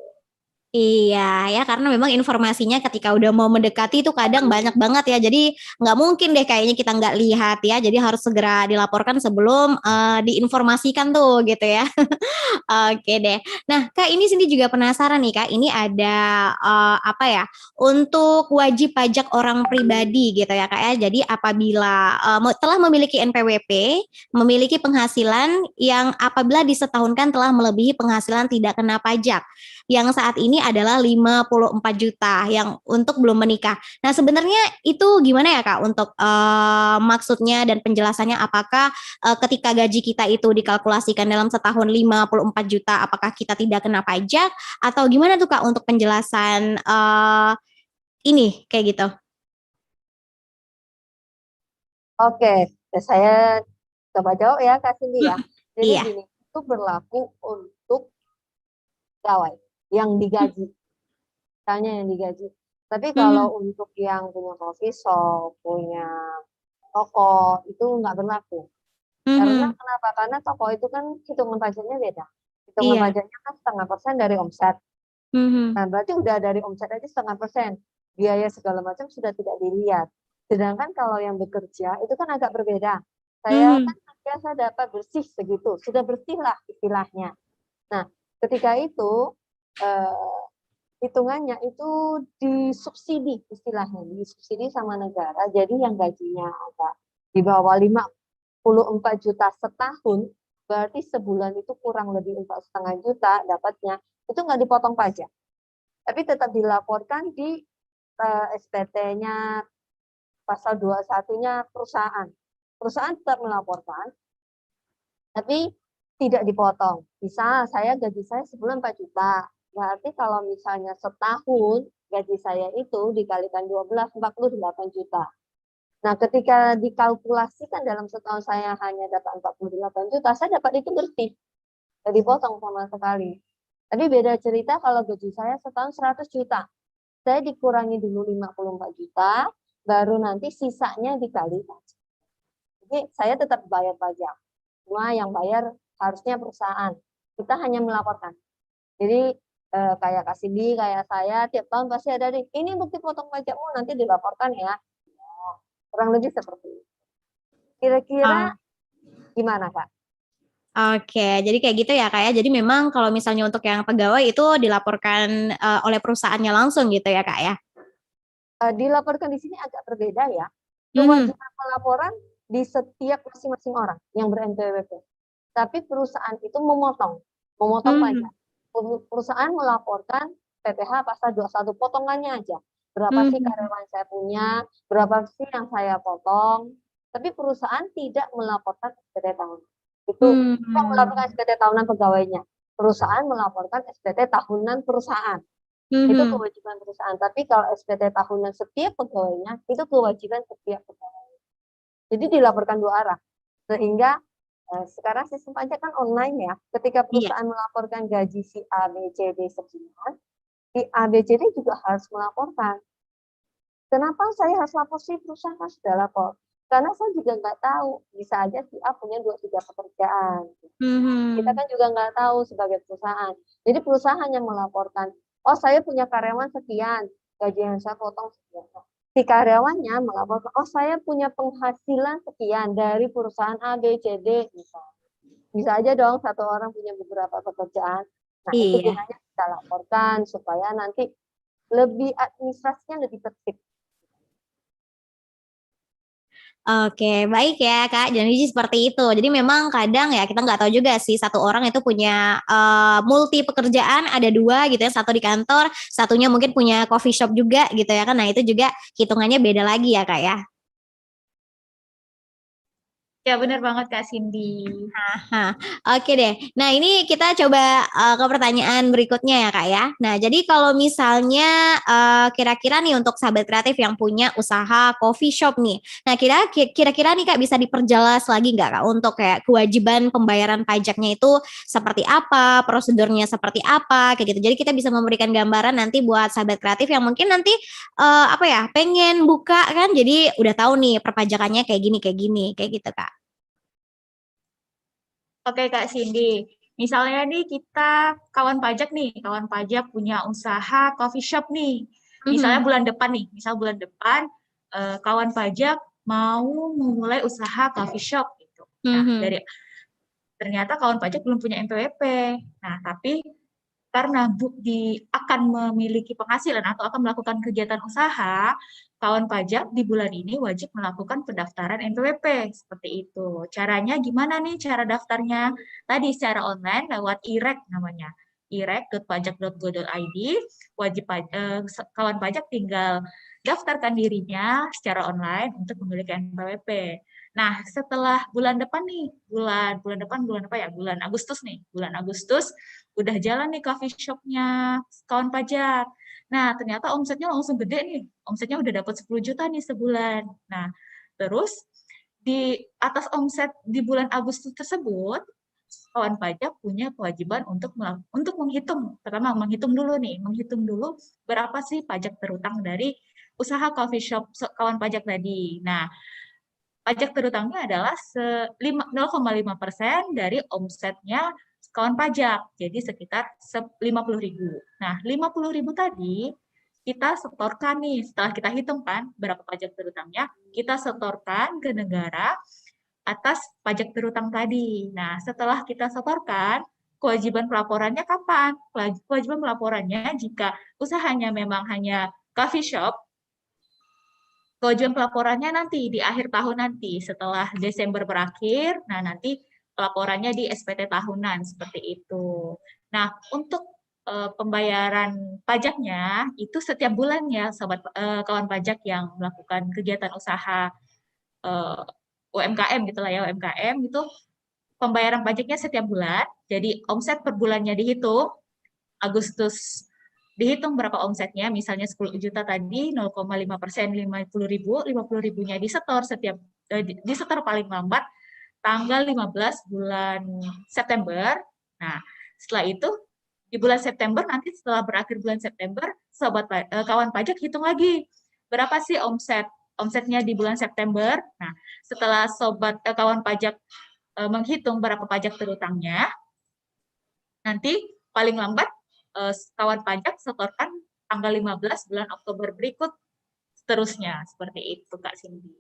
Iya, ya karena memang informasinya ketika udah mau mendekati itu kadang banyak banget ya. Jadi nggak mungkin deh kayaknya kita nggak lihat ya. Jadi harus segera dilaporkan sebelum diinformasikan tuh gitu ya. Oke deh. Nah, Kak ini sini juga penasaran nih Kak. Ini ada apa ya? Untuk wajib pajak orang pribadi gitu ya Kak ya. Jadi apabila telah memiliki NPWP, memiliki penghasilan yang apabila disetahunkan telah melebihi penghasilan tidak kena pajak. yang saat ini adalah 54 juta yang untuk belum menikah. Nah, sebenarnya itu gimana ya Kak untuk maksudnya dan penjelasannya, apakah ketika gaji kita itu dikalkulasikan dalam setahun 54 juta, apakah kita tidak kena pajak atau gimana tuh Kak untuk penjelasan ini kayak gitu? Oke, saya coba jawab ya Kak Cindy ya. Jadi Iya. gini, itu berlaku untuk pegawai yang digaji, misalnya yang digaji. Tapi kalau untuk yang punya coffee shop, punya toko, itu nggak berlaku. Karena kenapa? Karena toko itu kan hitungan pajaknya beda. Hitungan Iya. pajaknya kan 0,5% dari omset. Nah, berarti udah dari omset aja 0,5%. Biaya segala macam sudah tidak dilihat. Sedangkan kalau yang bekerja itu kan agak berbeda. Saya kan biasa dapat bersih segitu, sudah bersih lah istilahnya. Nah, ketika itu hitungannya itu disubsidi istilahnya, disubsidi sama negara. Jadi yang gajinya agak di bawah 54 juta setahun, berarti sebulan itu kurang lebih 4,5 juta dapatnya, itu nggak dipotong pajak. Tapi tetap dilaporkan di SPT-nya pasal 21-nya perusahaan. Perusahaan tetap melaporkan, tapi tidak dipotong. Misal saya gaji saya sebulan 4 juta, berarti kalau misalnya setahun gaji saya itu dikalikan 12, 48 juta. Nah, ketika dikalkulasikan dalam setahun saya hanya dapat 48 juta, saya dapat itu bersih. Tidak dipotong sama sekali. Tapi beda cerita kalau gaji saya setahun 100 juta. Saya dikurangi dulu 54 juta, baru nanti sisanya dikali pajak. Jadi saya tetap bayar pajak. Cuma yang bayar harusnya perusahaan. Kita hanya melaporkan. Jadi kayak Kak Cindy, kayak saya, tiap tahun pasti ada nih, ini bukti potong pajakmu, nanti dilaporkan ya. Kurang lebih seperti itu. Kira-kira gimana Kak? Oke, jadi kayak gitu ya Kak ya. Jadi memang kalau misalnya untuk yang pegawai itu dilaporkan oleh perusahaannya langsung gitu ya Kak ya? Dilaporkan di sini agak berbeda ya. Kewajiban pelaporan di setiap masing-masing orang yang ber-NPWP. Tapi perusahaan itu memotong pajak. Perusahaan melaporkan PPh pasal 21, potongannya aja. Berapa sih karyawan saya punya, berapa sih yang saya potong. Tapi perusahaan tidak melaporkan SPT tahunan. Itu yang melaporkan SPT tahunan pegawainya. Perusahaan melaporkan SPT tahunan perusahaan. Itu kewajiban perusahaan. Tapi kalau SPT tahunan setiap pegawainya, itu kewajiban setiap pegawai. Jadi dilaporkan dua arah. Sehingga sekarang sistem pajak kan online ya. Ketika perusahaan melaporkan gaji si A, B, C, D sekian, si A, B, C, D juga harus melaporkan. Kenapa saya harus lapor sih? Perusahaan kan sudah lapor. Karena saya juga nggak tahu. Bisa aja si A punya 2-3 pekerjaan. Kita kan juga nggak tahu sebagai perusahaan. Jadi perusahaan hanya melaporkan, oh saya punya karyawan sekian, gaji yang saya potong sekian. Si karyawannya melaporkan, oh saya punya penghasilan sekian dari perusahaan A, B, C, D misalnya. Bisa aja dong satu orang punya beberapa pekerjaan. Nah itu gunanya kita laporkan supaya nanti lebih administrasinya lebih tertib. Oke, baik ya Kak. Jadi seperti itu. Jadi memang kadang ya kita nggak tahu juga sih, satu orang itu punya multi pekerjaan, ada dua gitu ya, satu di kantor, satunya mungkin punya coffee shop juga gitu ya kan. Nah itu juga hitungannya beda lagi ya Kak ya. Ya benar banget Kak Cindy. Oke deh. Nah ini kita coba ke pertanyaan berikutnya ya Kak ya. Nah jadi kalau misalnya kira-kira nih untuk sahabat kreatif yang punya usaha coffee shop nih. Nah kira-kira nih Kak bisa diperjelas lagi nggak Kak untuk kayak kewajiban pembayaran pajaknya itu seperti apa, prosedurnya seperti apa kayak gitu. Jadi kita bisa memberikan gambaran nanti buat sahabat kreatif yang mungkin nanti apa ya pengen buka kan. Jadi udah tahu nih perpajakannya kayak gini kayak gitu Kak. Oke Kak Cindy, misalnya nih kita kawan pajak punya usaha coffee shop nih. Misalnya bulan depan nih, kawan pajak mau memulai usaha coffee shop gitu. Nah, ternyata kawan pajak belum punya NPWP. Nah, tapi karena akan memiliki penghasilan atau akan melakukan kegiatan usaha, kawan pajak di bulan ini wajib melakukan pendaftaran NPWP. Seperti itu. Caranya gimana nih cara daftarnya? Tadi secara online lewat IREK namanya. irek.pajak.go.id, kawan pajak tinggal daftarkan dirinya secara online untuk memiliki NPWP. Nah, setelah bulan depan nih, bulan depan bulan apa ya? Bulan Agustus nih. Bulan Agustus udah jalan nih coffee shop-nya kawan pajak. Nah, ternyata omsetnya langsung gede nih. Omsetnya udah dapat 10 juta nih sebulan. Nah, terus di atas omset di bulan Agustus tersebut, kawan pajak punya kewajiban untuk menghitung. Pertama, menghitung dulu berapa sih pajak terutang dari usaha coffee shop kawan pajak tadi. Nah, pajak terutangnya adalah 0,5% dari omsetnya kawan pajak, jadi sekitar 50.000. Nah, 50.000 tadi kita setorkan nih, setelah kita hitung kan berapa pajak terutangnya, kita setorkan ke negara atas pajak terutang tadi. Nah, setelah kita setorkan, kewajiban pelaporannya kapan? Kewajiban pelaporannya jika usahanya memang hanya coffee shop, kewajiban pelaporannya nanti di akhir tahun nanti, setelah Desember berakhir, nah nanti pelaporannya di SPT tahunan, seperti itu. Nah, untuk pembayaran pajaknya itu setiap bulan ya, sobat kawan pajak yang melakukan kegiatan usaha UMKM gitu lah ya, UMKM itu pembayaran pajaknya setiap bulan, jadi omset per bulannya dihitung, Agustus dihitung berapa omsetnya, misalnya 10 juta tadi, 0,5%, 50 ribunya disetor disetor paling lambat tanggal 15 bulan September. Nah, setelah itu di bulan September, nanti setelah berakhir bulan September, kawan pajak hitung lagi berapa sih omsetnya di bulan September. Nah, setelah kawan pajak menghitung berapa pajak terutangnya, nanti paling lambat kawan pajak setorkan tanggal 15 bulan Oktober berikut, seterusnya. Seperti itu, Kak Cindy.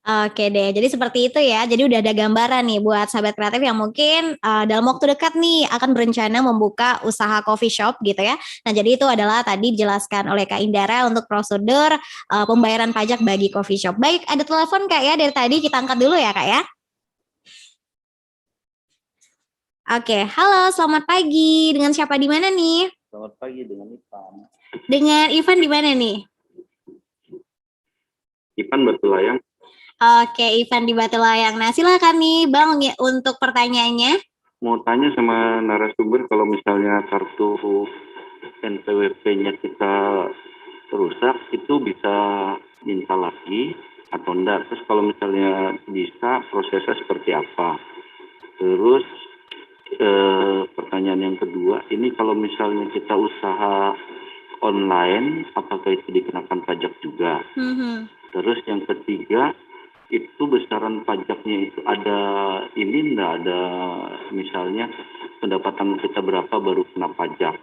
Oke deh, jadi seperti itu ya. Jadi udah ada gambaran nih buat sahabat kreatif yang mungkin dalam waktu dekat nih akan berencana membuka usaha coffee shop gitu ya. Nah, jadi itu adalah tadi dijelaskan oleh Kak Indara untuk prosedur pembayaran pajak bagi coffee shop. Baik, ada telepon Kak ya dari tadi, kita angkat dulu ya Kak ya. Oke, halo, selamat pagi. Dengan siapa di mana nih? Selamat pagi, dengan Ivan. Dengan Ivan di mana nih? Ivan Batulayang. Oke, Ivan di Batu Layang. Nah, silakan nih Bang untuk pertanyaannya. Mau tanya sama narasumber, kalau misalnya kartu NPWP-nya kita rusak, itu bisa minta lagi atau enggak? Terus kalau misalnya bisa, prosesnya seperti apa? Terus pertanyaan yang kedua, ini kalau misalnya kita usaha online, apakah itu dikenakan pajak juga? Terus yang ketiga, itu besaran pajaknya itu ada ini enggak, ada misalnya pendapatan kita berapa baru kena pajak,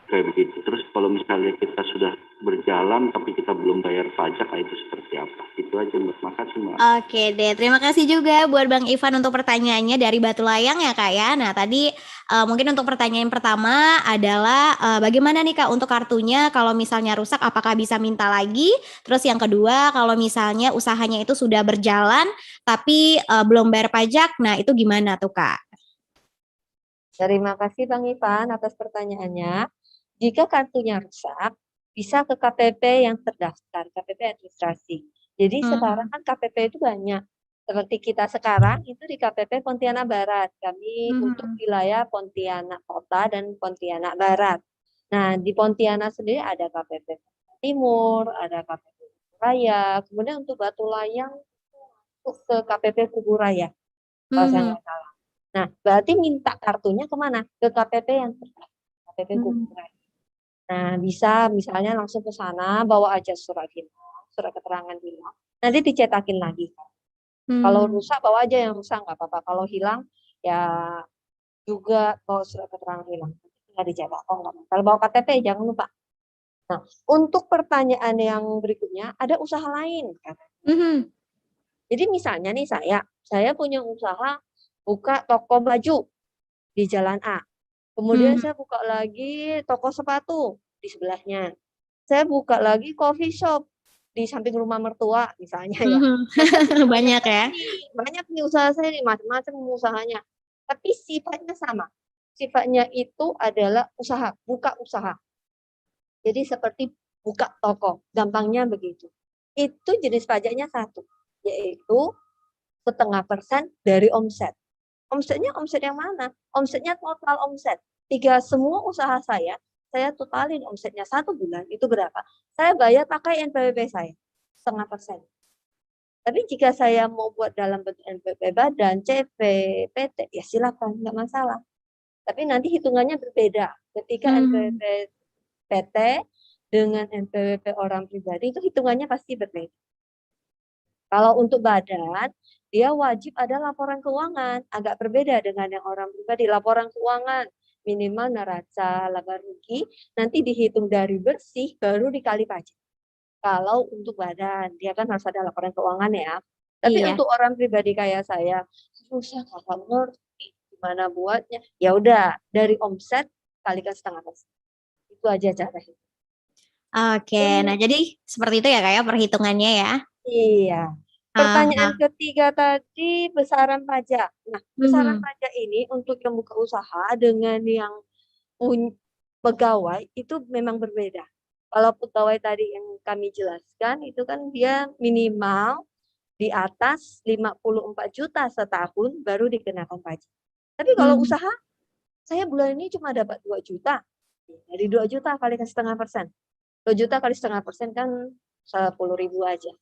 kayak begitu. Terus kalau misalnya kita sudah berjalan tapi kita belum bayar pajak, itu seperti apa? Itu aja Mbak. Makasih Mbak. Oke deh, terima kasih juga buat Bang Ivan untuk pertanyaannya dari Batu Layang ya Kak ya. Nah tadi mungkin untuk pertanyaan pertama adalah bagaimana nih Kak untuk kartunya kalau misalnya rusak apakah bisa minta lagi? Terus yang kedua kalau misalnya usahanya itu sudah berjalan tapi belum bayar pajak, nah itu gimana tuh Kak? Terima kasih Bang Ivan atas pertanyaannya. Jika kartunya rusak, bisa ke KPP yang terdaftar, KPP administrasi. Jadi sekarang kan KPP itu banyak. Seperti kita sekarang itu di KPP Pontianak Barat. Kami untuk wilayah Pontianak Kota dan Pontianak Barat. Nah, di Pontianak sendiri ada KPP Timur, ada KPP Raya. Kemudian untuk Batu Layang untuk ke KPP Kuburaya. Kalau saya nggak salah. Nah, berarti minta kartunya kemana? Ke KPP yang terdaftar, KPP Kuburaya. Nah, bisa misalnya langsung ke sana, bawa aja surat hilang, surat keterangan hilang, nanti dicetakin lagi. Kalau rusak, bawa aja yang rusak, nggak apa-apa. Kalau hilang, ya juga bawa surat keterangan hilang. Nggak dicetak, nggak apa-apa. Kalau bawa KTP, jangan lupa. Nah, untuk pertanyaan yang berikutnya, ada usaha lain. Jadi misalnya nih saya punya usaha buka toko baju di Jalan A. Kemudian saya buka lagi toko sepatu di sebelahnya. Saya buka lagi coffee shop di samping rumah mertua misalnya ya. Banyak ya. Banyak nih usaha saya nih, macam-macam usahanya. Tapi sifatnya sama. sifatnya itu adalah usaha, buka usaha. Jadi seperti buka toko, gampangnya begitu. Itu jenis pajaknya satu, yaitu 0,5% dari omset. Omsetnya omset yang mana? Omsetnya total omset. Semua usaha saya totalin omsetnya 1 bulan, itu berapa? Saya bayar pakai NPWP saya, 0,5%. Tapi jika saya mau buat dalam bentuk NPWP badan, CV, PT, ya silakan, nggak masalah. Tapi nanti hitungannya berbeda. Ketika NPWP PT dengan NPWP orang pribadi, itu hitungannya pasti berbeda. Kalau untuk badan, dia wajib ada laporan keuangan. Agak berbeda dengan yang orang pribadi. Laporan keuangan, minimal neraca, laba rugi, nanti dihitung dari bersih, baru dikali pajak. Kalau untuk badan, dia kan harus ada laporan keuangan ya. Tapi untuk orang pribadi kayak saya, susah, kakak ngerti gimana buatnya. Ya udah, dari omset kalikan 0,5%. Itu aja cara itu. Oke, nah jadi seperti itu ya kayak perhitungannya ya. Iya. Pertanyaan ketiga tadi besaran pajak. Nah, besaran pajak ini untuk yang buka usaha dengan yang pegawai itu memang berbeda. Kalau pegawai tadi yang kami jelaskan itu kan dia minimal di atas 54 juta setahun baru dikenakan pajak. Tapi kalau usaha, saya bulan ini cuma dapat 2 juta. Dari 2 juta kalikan 0,5%. 2 juta kali 0,5% kan 10.000 aja.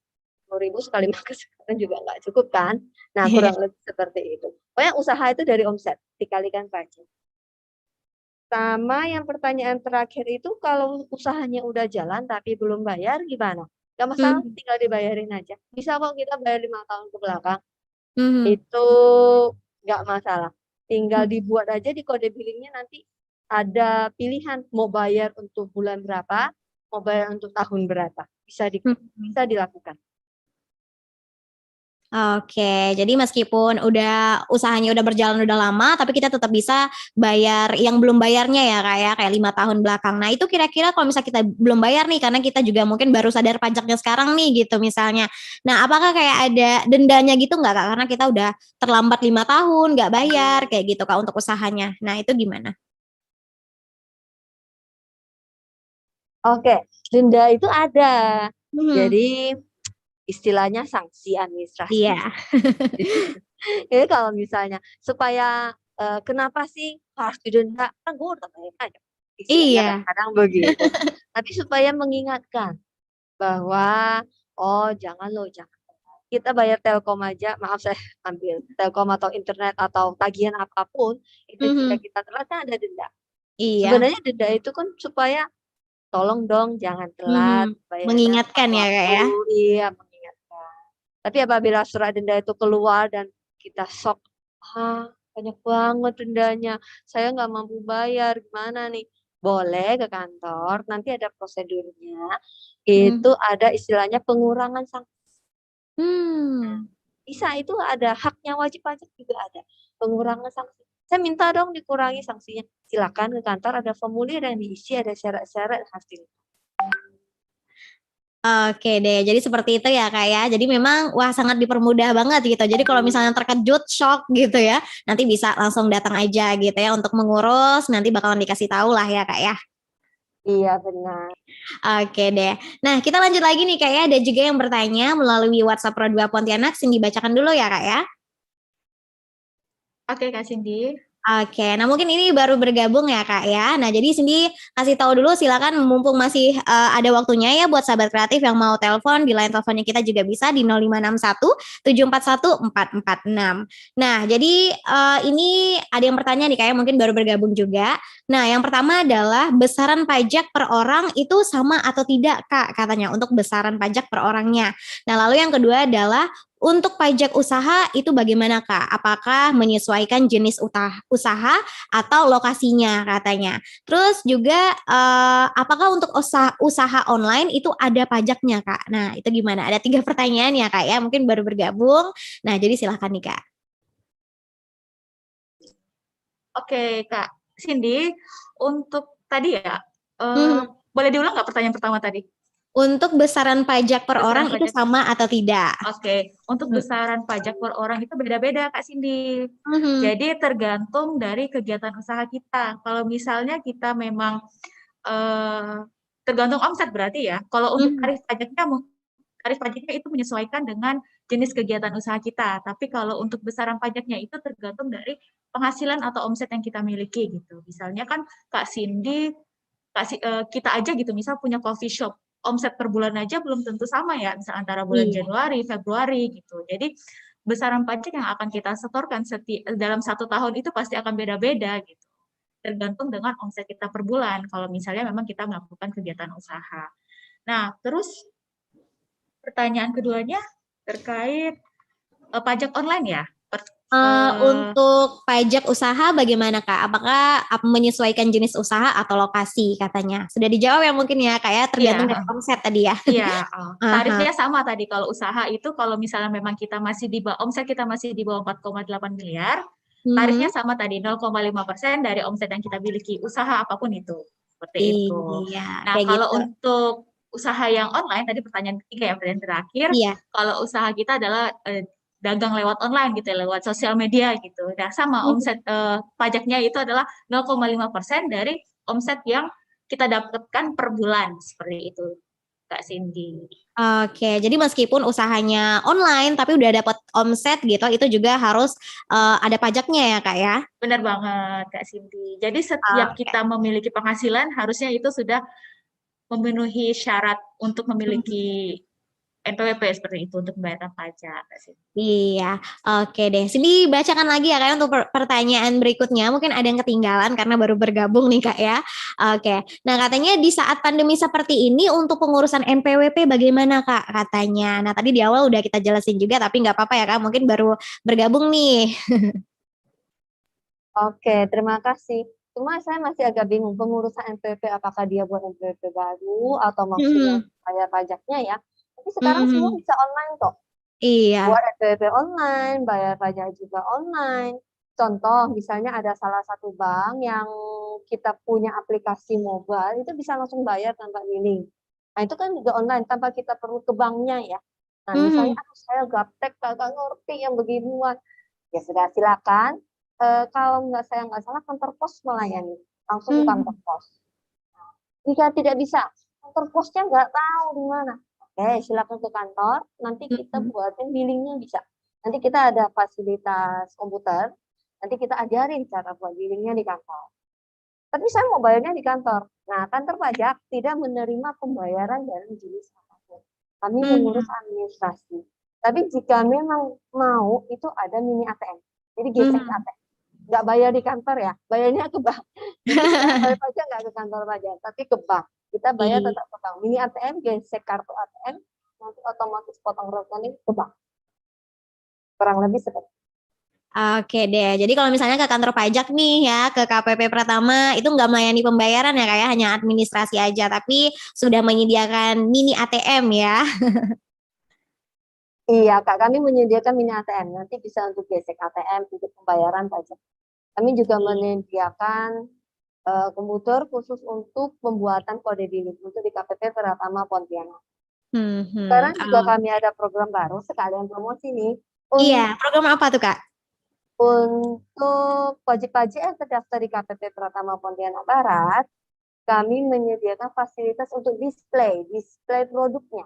10.000 sekali makan sekarang juga nggak cukup kan? Nah, kurang lebih seperti itu. Pokoknya usaha itu dari omset dikalikan pajak. Sama yang pertanyaan terakhir itu kalau usahanya udah jalan tapi belum bayar gimana? Gak masalah, tinggal dibayarin aja. Bisa kok kita bayar 5 tahun ke belakang. Itu nggak masalah. Tinggal dibuat aja di kode billingnya, nanti ada pilihan mau bayar untuk bulan berapa, mau bayar untuk tahun berapa. Bisa dilakukan. Oke, jadi meskipun usahanya udah berjalan udah lama, tapi kita tetap bisa bayar yang belum bayarnya ya kayak 5 tahun belakang. Nah itu kira-kira kalau misalnya kita belum bayar nih, karena kita juga mungkin baru sadar pajaknya sekarang nih gitu misalnya. Nah apakah kayak ada dendanya gitu nggak Kak? Karena kita udah terlambat 5 tahun nggak bayar kayak gitu Kak untuk usahanya. Nah itu gimana? Oke, denda itu ada. Jadi istilahnya sanksi administrasi. Iya. Jadi kalau misalnya supaya kenapa sih harus didenda? Kan gue udah bayar aja. Istilahnya kadang begitu. Tapi supaya mengingatkan bahwa jangan kita bayar Telkom aja, maaf saya ambil Telkom atau internet atau tagihan apapun, itu jika kita telat kan ada denda. Sebenarnya denda itu kan supaya tolong dong jangan telat bayarnya. Mengingatkan ya Kak ya. Iya, mengingatkan. Tapi apabila surat denda itu keluar dan kita shock, banyak banget dendanya, saya nggak mampu bayar, gimana nih? Boleh ke kantor, nanti ada prosedurnya, itu ada istilahnya pengurangan sanksi. Bisa, itu ada haknya, wajib pajak juga ada pengurangan sanksi. Saya minta dong dikurangi sanksinya. Silakan ke kantor, ada formulir yang diisi, ada syarat-syarat hasil. Oke deh, jadi seperti itu ya Kak ya. Jadi memang sangat dipermudah banget gitu. Jadi kalau misalnya terkejut, shock gitu ya, nanti bisa langsung datang aja gitu ya untuk mengurus, nanti bakalan dikasih tahu lah ya Kak ya. Iya benar. Oke deh. Nah kita lanjut lagi nih Kak ya, ada juga yang bertanya melalui WhatsApp Pro 2 Pontianak, Cindy bacakan dulu ya Kak ya. Oke Kak Cindy. Oke, nah mungkin ini baru bergabung ya Kak ya. Nah jadi Cindy kasih tahu dulu, silakan mumpung masih ada waktunya ya buat sahabat kreatif yang mau telepon, di line teleponnya kita juga bisa di 0561 741 446. Nah jadi ini ada yang bertanya nih Kak ya, mungkin baru bergabung juga. Nah yang pertama adalah besaran pajak per orang itu sama atau tidak Kak katanya untuk besaran pajak per orangnya. Nah lalu yang kedua adalah untuk pajak usaha itu bagaimana Kak? Apakah menyesuaikan jenis usaha atau lokasinya katanya? Terus juga apakah untuk usaha online itu ada pajaknya Kak? Nah itu gimana? Ada 3 pertanyaan ya Kak ya, mungkin baru bergabung. Nah jadi silahkan nih Kak. Oke Kak Cindy, untuk tadi ya, boleh diulang nggak pertanyaan pertama tadi? Untuk besaran pajak per Besaran orang itu pajak. sama atau tidak? Oke, untuk besaran pajak per orang itu beda-beda Kak Cindy. Jadi tergantung dari kegiatan usaha kita. Kalau misalnya kita memang tergantung omset berarti ya. Kalau untuk tarif pajaknya itu menyesuaikan dengan jenis kegiatan usaha kita. Tapi kalau untuk besaran pajaknya itu tergantung dari penghasilan atau omset yang kita miliki gitu. Misalnya kan Kak Cindy, kita aja gitu, misal punya coffee shop, omset per bulan aja belum tentu sama ya, misal antara bulan Januari, Februari gitu. Jadi besaran pajak yang akan kita setorkan dalam 1 tahun itu pasti akan beda-beda gitu. Tergantung dengan omset kita per bulan, kalau misalnya memang kita melakukan kegiatan usaha. Nah, terus pertanyaan keduanya terkait pajak online ya? Untuk pajak usaha bagaimana Kak? Apakah menyesuaikan jenis usaha atau lokasi katanya? Sudah dijawab ya mungkin ya Kak ya, tergantung dari omset tadi ya. Iya, tarifnya sama tadi. Kalau usaha itu kalau misalnya memang kita masih di bawah, omset kita masih di bawah 4,8 miliar, tarifnya sama tadi 0,5% dari omset yang kita miliki, usaha apapun itu. Seperti itu. Iya, Nah, kayak kalau gitu. untuk usaha yang online, tadi pertanyaan ketiga ya, pertanyaan terakhir, kalau usaha kita adalah dagang lewat online gitu, lewat sosial media gitu. Nah, sama omset pajaknya itu adalah 0,5% dari omset yang kita dapatkan per bulan, seperti itu, Kak Cindy. Oke, jadi meskipun usahanya online tapi udah dapat omset gitu, itu juga harus ada pajaknya ya Kak ya? Benar banget Kak Cindy. Jadi setiap kita memiliki penghasilan, harusnya itu sudah memenuhi syarat untuk memiliki NPWP seperti itu, untuk membayarkan pajak. Iya, oke deh. Sini bacakan lagi ya Kak untuk pertanyaan berikutnya. Mungkin ada yang ketinggalan karena baru bergabung nih Kak ya. Oke, nah katanya di saat pandemi seperti ini untuk pengurusan NPWP bagaimana Kak katanya. Nah tadi di awal udah kita jelasin juga tapi nggak apa-apa ya Kak, mungkin baru bergabung nih. Oke, terima kasih. Cuma saya masih agak bingung pengurusan NPWP, apakah dia buat NPWP baru atau maksudnya bayar pajaknya ya. Tapi sekarang semua bisa online kok. Iya. Buat NPWP online, bayar pajak juga online. Contoh, misalnya ada salah satu bank yang kita punya aplikasi mobile, itu bisa langsung bayar tanpa billing. Nah, itu kan juga online, tanpa kita perlu ke banknya ya. Nah, misalnya saya gaptek, kagak ngerti yang beginian. Ya sudah, silakan. Kalau saya nggak salah, kantor pos melayani. Langsung ke kantor pos. Nah, jika tidak bisa, kantor posnya nggak tahu di mana. Oke, silakan ke kantor, nanti kita buatin billingnya bisa. Nanti kita ada fasilitas komputer, nanti kita ajarin cara buat billingnya di kantor. Tapi saya mau bayarnya di kantor. Nah, kantor pajak tidak menerima pembayaran dari jenis apapun. Kami mengurus administrasi. Tapi jika memang mau, itu ada mini ATM. Jadi gesek ATM. Nggak bayar di kantor ya, bayarnya ke bank. Bayar pajak nggak ke kantor pajak, tapi ke bank. Kita bayar tetap ke bank. Mini ATM, gesek kartu ATM, nanti otomatis potong rekening ke bank. Kurang lebih seperti itu. Oke deh, jadi kalau misalnya ke kantor pajak nih ya, ke KPP Pratama, itu nggak melayani pembayaran ya kayak hanya administrasi aja, tapi sudah menyediakan mini ATM ya. Iya, Kak, kami menyediakan mini ATM, nanti bisa untuk gesek ATM, untuk pembayaran pajak. Kami juga menyediakan komputer khusus untuk pembuatan kode billing untuk di KPP Pratama Pontianak. Sekarang juga kami ada program baru, sekalian promosi nih. Iya, program apa tuh Kak? Untuk wajib-pajak yang terdaftar di KPP Pratama Pontianak Barat, kami menyediakan fasilitas untuk display produknya.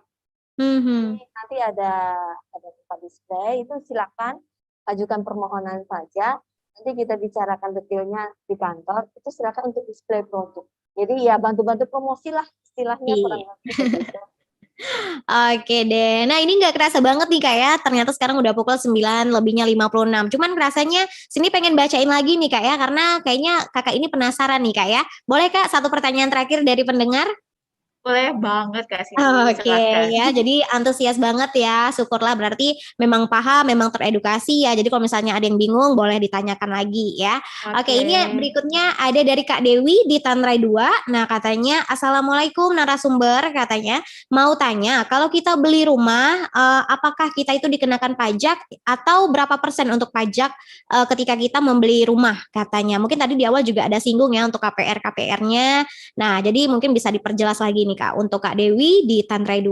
Nanti ada tempat display, itu silakan ajukan permohonan saja. Nanti kita bicarakan detailnya di kantor, itu silakan untuk display produk. Jadi ya bantu-bantu promosi lah istilahnya kurang lebih. Oke deh, nah ini nggak kerasa banget nih Kak ya, ternyata sekarang udah pukul 9 lebihnya 56, cuman rasanya sini pengen bacain lagi nih Kak ya, karena kayaknya kakak ini penasaran nih Kak ya. Boleh Kak, satu pertanyaan terakhir dari pendengar? Boleh banget Kak Cindy. Oke ya, jadi antusias banget ya, syukurlah berarti memang paham, memang teredukasi ya. Jadi kalau misalnya ada yang bingung boleh ditanyakan lagi ya. Oke, ini berikutnya ada dari Kak Dewi di Tanrai 2. Nah katanya, Assalamualaikum narasumber, katanya mau tanya kalau kita beli rumah, apakah kita itu dikenakan pajak atau berapa persen untuk pajak ketika kita membeli rumah katanya. Mungkin tadi di awal juga ada singgung ya untuk KPR-KPR-nya. Nah jadi mungkin bisa diperjelas lagi nih nih Kak untuk Kak Dewi di Tantrai 2.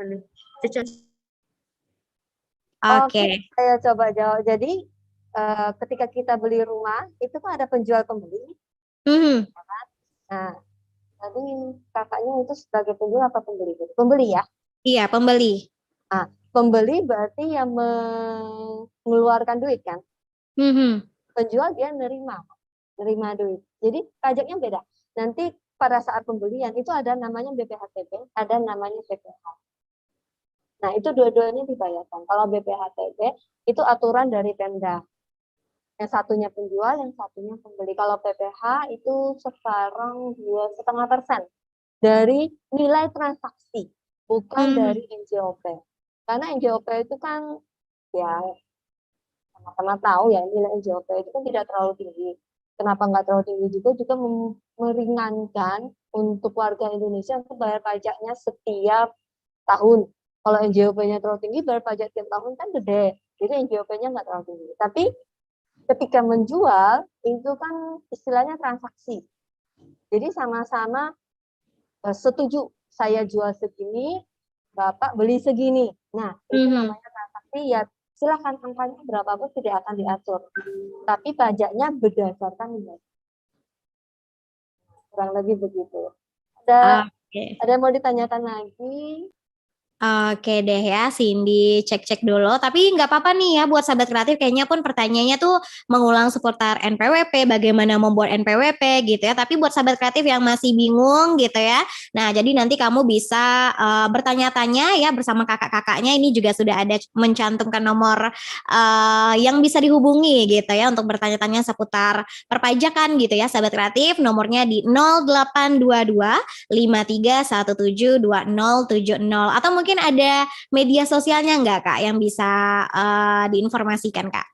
Oke, Oke. saya coba jawab. Jadi ketika kita beli rumah itu kan ada penjual pembeli. Nah, tadi kakaknya itu sebagai penjual apa pembeli? Pembeli ya? Iya, pembeli. Nah, pembeli berarti yang mengeluarkan duit kan? Penjual dia nerima duit. Jadi pajaknya beda. Nanti pada saat pembelian itu ada namanya BPHTB, ada namanya PPh. Nah, itu dua-duanya dibayarkan. Kalau BPHTB itu aturan dari Pemda. Yang satunya penjual, yang satunya pembeli. Kalau PPh itu sekarang 2,5% dari nilai transaksi, bukan dari NJOP. Karena NJOP itu kan ya sama-sama tahu ya nilai NJOP itu kan tidak terlalu tinggi. Kenapa nggak terlalu tinggi juga meringankan untuk warga Indonesia untuk bayar pajaknya setiap tahun. Kalau NJOP-nya terlalu tinggi, bayar pajak tiap tahun kan gede. Jadi NJOP-nya nggak terlalu tinggi. Tapi ketika menjual, itu kan istilahnya transaksi. Jadi sama-sama setuju, saya jual segini, Bapak beli segini. Nah, itu namanya transaksi, ya silahkan angkanya berapapun tidak akan diatur. Tapi pajaknya berdasarkan nilai. Kurang lebih begitu. Ada yang mau ditanyakan lagi? Oke deh ya, Cindy cek-cek dulu. Tapi nggak apa-apa nih ya buat sahabat kreatif, kayaknya pun pertanyaannya tuh mengulang seputar NPWP, bagaimana membuat NPWP gitu ya. Tapi buat sahabat kreatif yang masih bingung gitu ya, nah jadi nanti kamu bisa bertanya-tanya ya bersama kakak-kakaknya. Ini juga sudah ada mencantumkan nomor yang bisa dihubungi gitu ya untuk bertanya-tanya seputar perpajakan gitu ya sahabat kreatif. Nomornya di 0822 53172070, atau mungkin ada media sosialnya nggak Kak yang bisa diinformasikan Kak?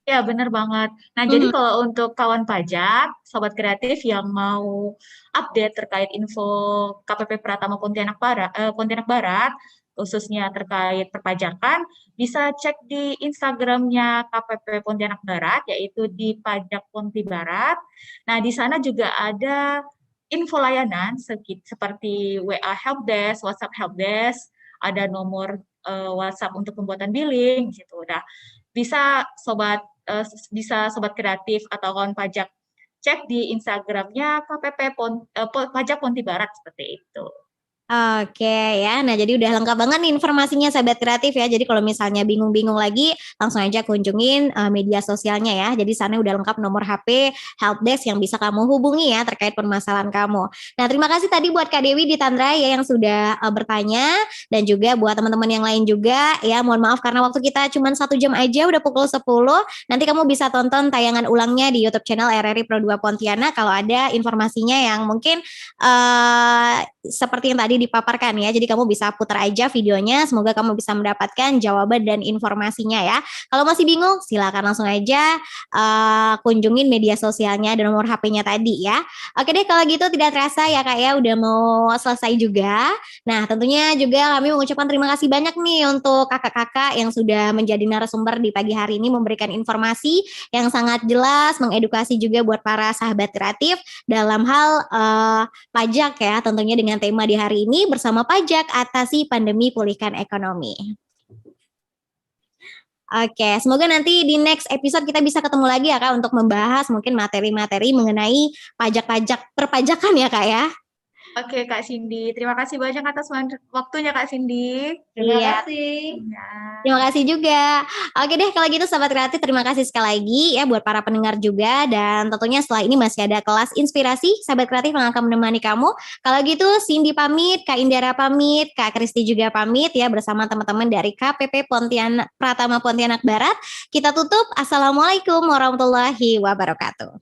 Ya, benar banget. Nah, jadi kalau untuk kawan pajak, sobat kreatif yang mau update terkait info KPP Pratama Pontianak Barat, khususnya terkait perpajakan, bisa cek di Instagramnya KPP Pontianak Barat, yaitu di Pajak Ponti Barat. Nah, di sana juga ada info layanan seperti WA Helpdesk, WhatsApp Helpdesk, ada nomor WhatsApp untuk pembuatan billing gitu. Nah, bisa sobat kreatif atau kawan pajak cek di Instagramnya KPP Pajak Ponti Barat seperti itu. Oke ya, nah jadi udah lengkap banget nih informasinya sahabat kreatif ya. Jadi kalau misalnya bingung-bingung lagi, langsung aja kunjungin media sosialnya ya. Jadi sana udah lengkap nomor HP, helpdesk yang bisa kamu hubungi ya terkait permasalahan kamu. Nah terima kasih tadi buat Kak Dewi di Tantrai ya yang sudah bertanya, dan juga buat teman-teman yang lain juga ya. Mohon maaf karena waktu kita cuma 1 jam aja, udah pukul 10. Nanti kamu bisa tonton tayangan ulangnya di YouTube channel RRI Pro 2 Pontianak kalau ada informasinya yang mungkin seperti yang tadi dipaparkan ya. Jadi kamu bisa putar aja videonya, semoga kamu bisa mendapatkan jawaban dan informasinya ya. Kalau masih bingung, silakan langsung aja kunjungin media sosialnya dan nomor HP-nya tadi ya. Oke deh, kalau gitu tidak terasa ya Kak ya, udah mau selesai juga. Nah tentunya juga kami mengucapkan terima kasih banyak nih untuk kakak-kakak yang sudah menjadi narasumber di pagi hari ini, memberikan informasi yang sangat jelas, mengedukasi juga buat para sahabat kreatif dalam hal pajak ya, tentunya dengan tema di hari ini bersama pajak atasi pandemi pulihkan ekonomi. Oke, semoga nanti di next episode kita bisa ketemu lagi ya Kak untuk membahas mungkin materi-materi mengenai pajak-pajak perpajakan ya Kak ya. Oke Kak Cindy, terima kasih banyak atas waktunya Kak Cindy. Terima kasih. Terima kasih juga. Oke deh kalau gitu sahabat kreatif, terima kasih sekali lagi ya buat para pendengar juga, dan tentunya setelah ini masih ada kelas inspirasi sahabat kreatif yang akan menemani kamu. Kalau gitu Cindy pamit, Kak Indara pamit, Kak Kristi juga pamit ya bersama teman-teman dari KPP Pratama Pontianak Barat. Kita tutup. Assalamualaikum warahmatullahi wabarakatuh.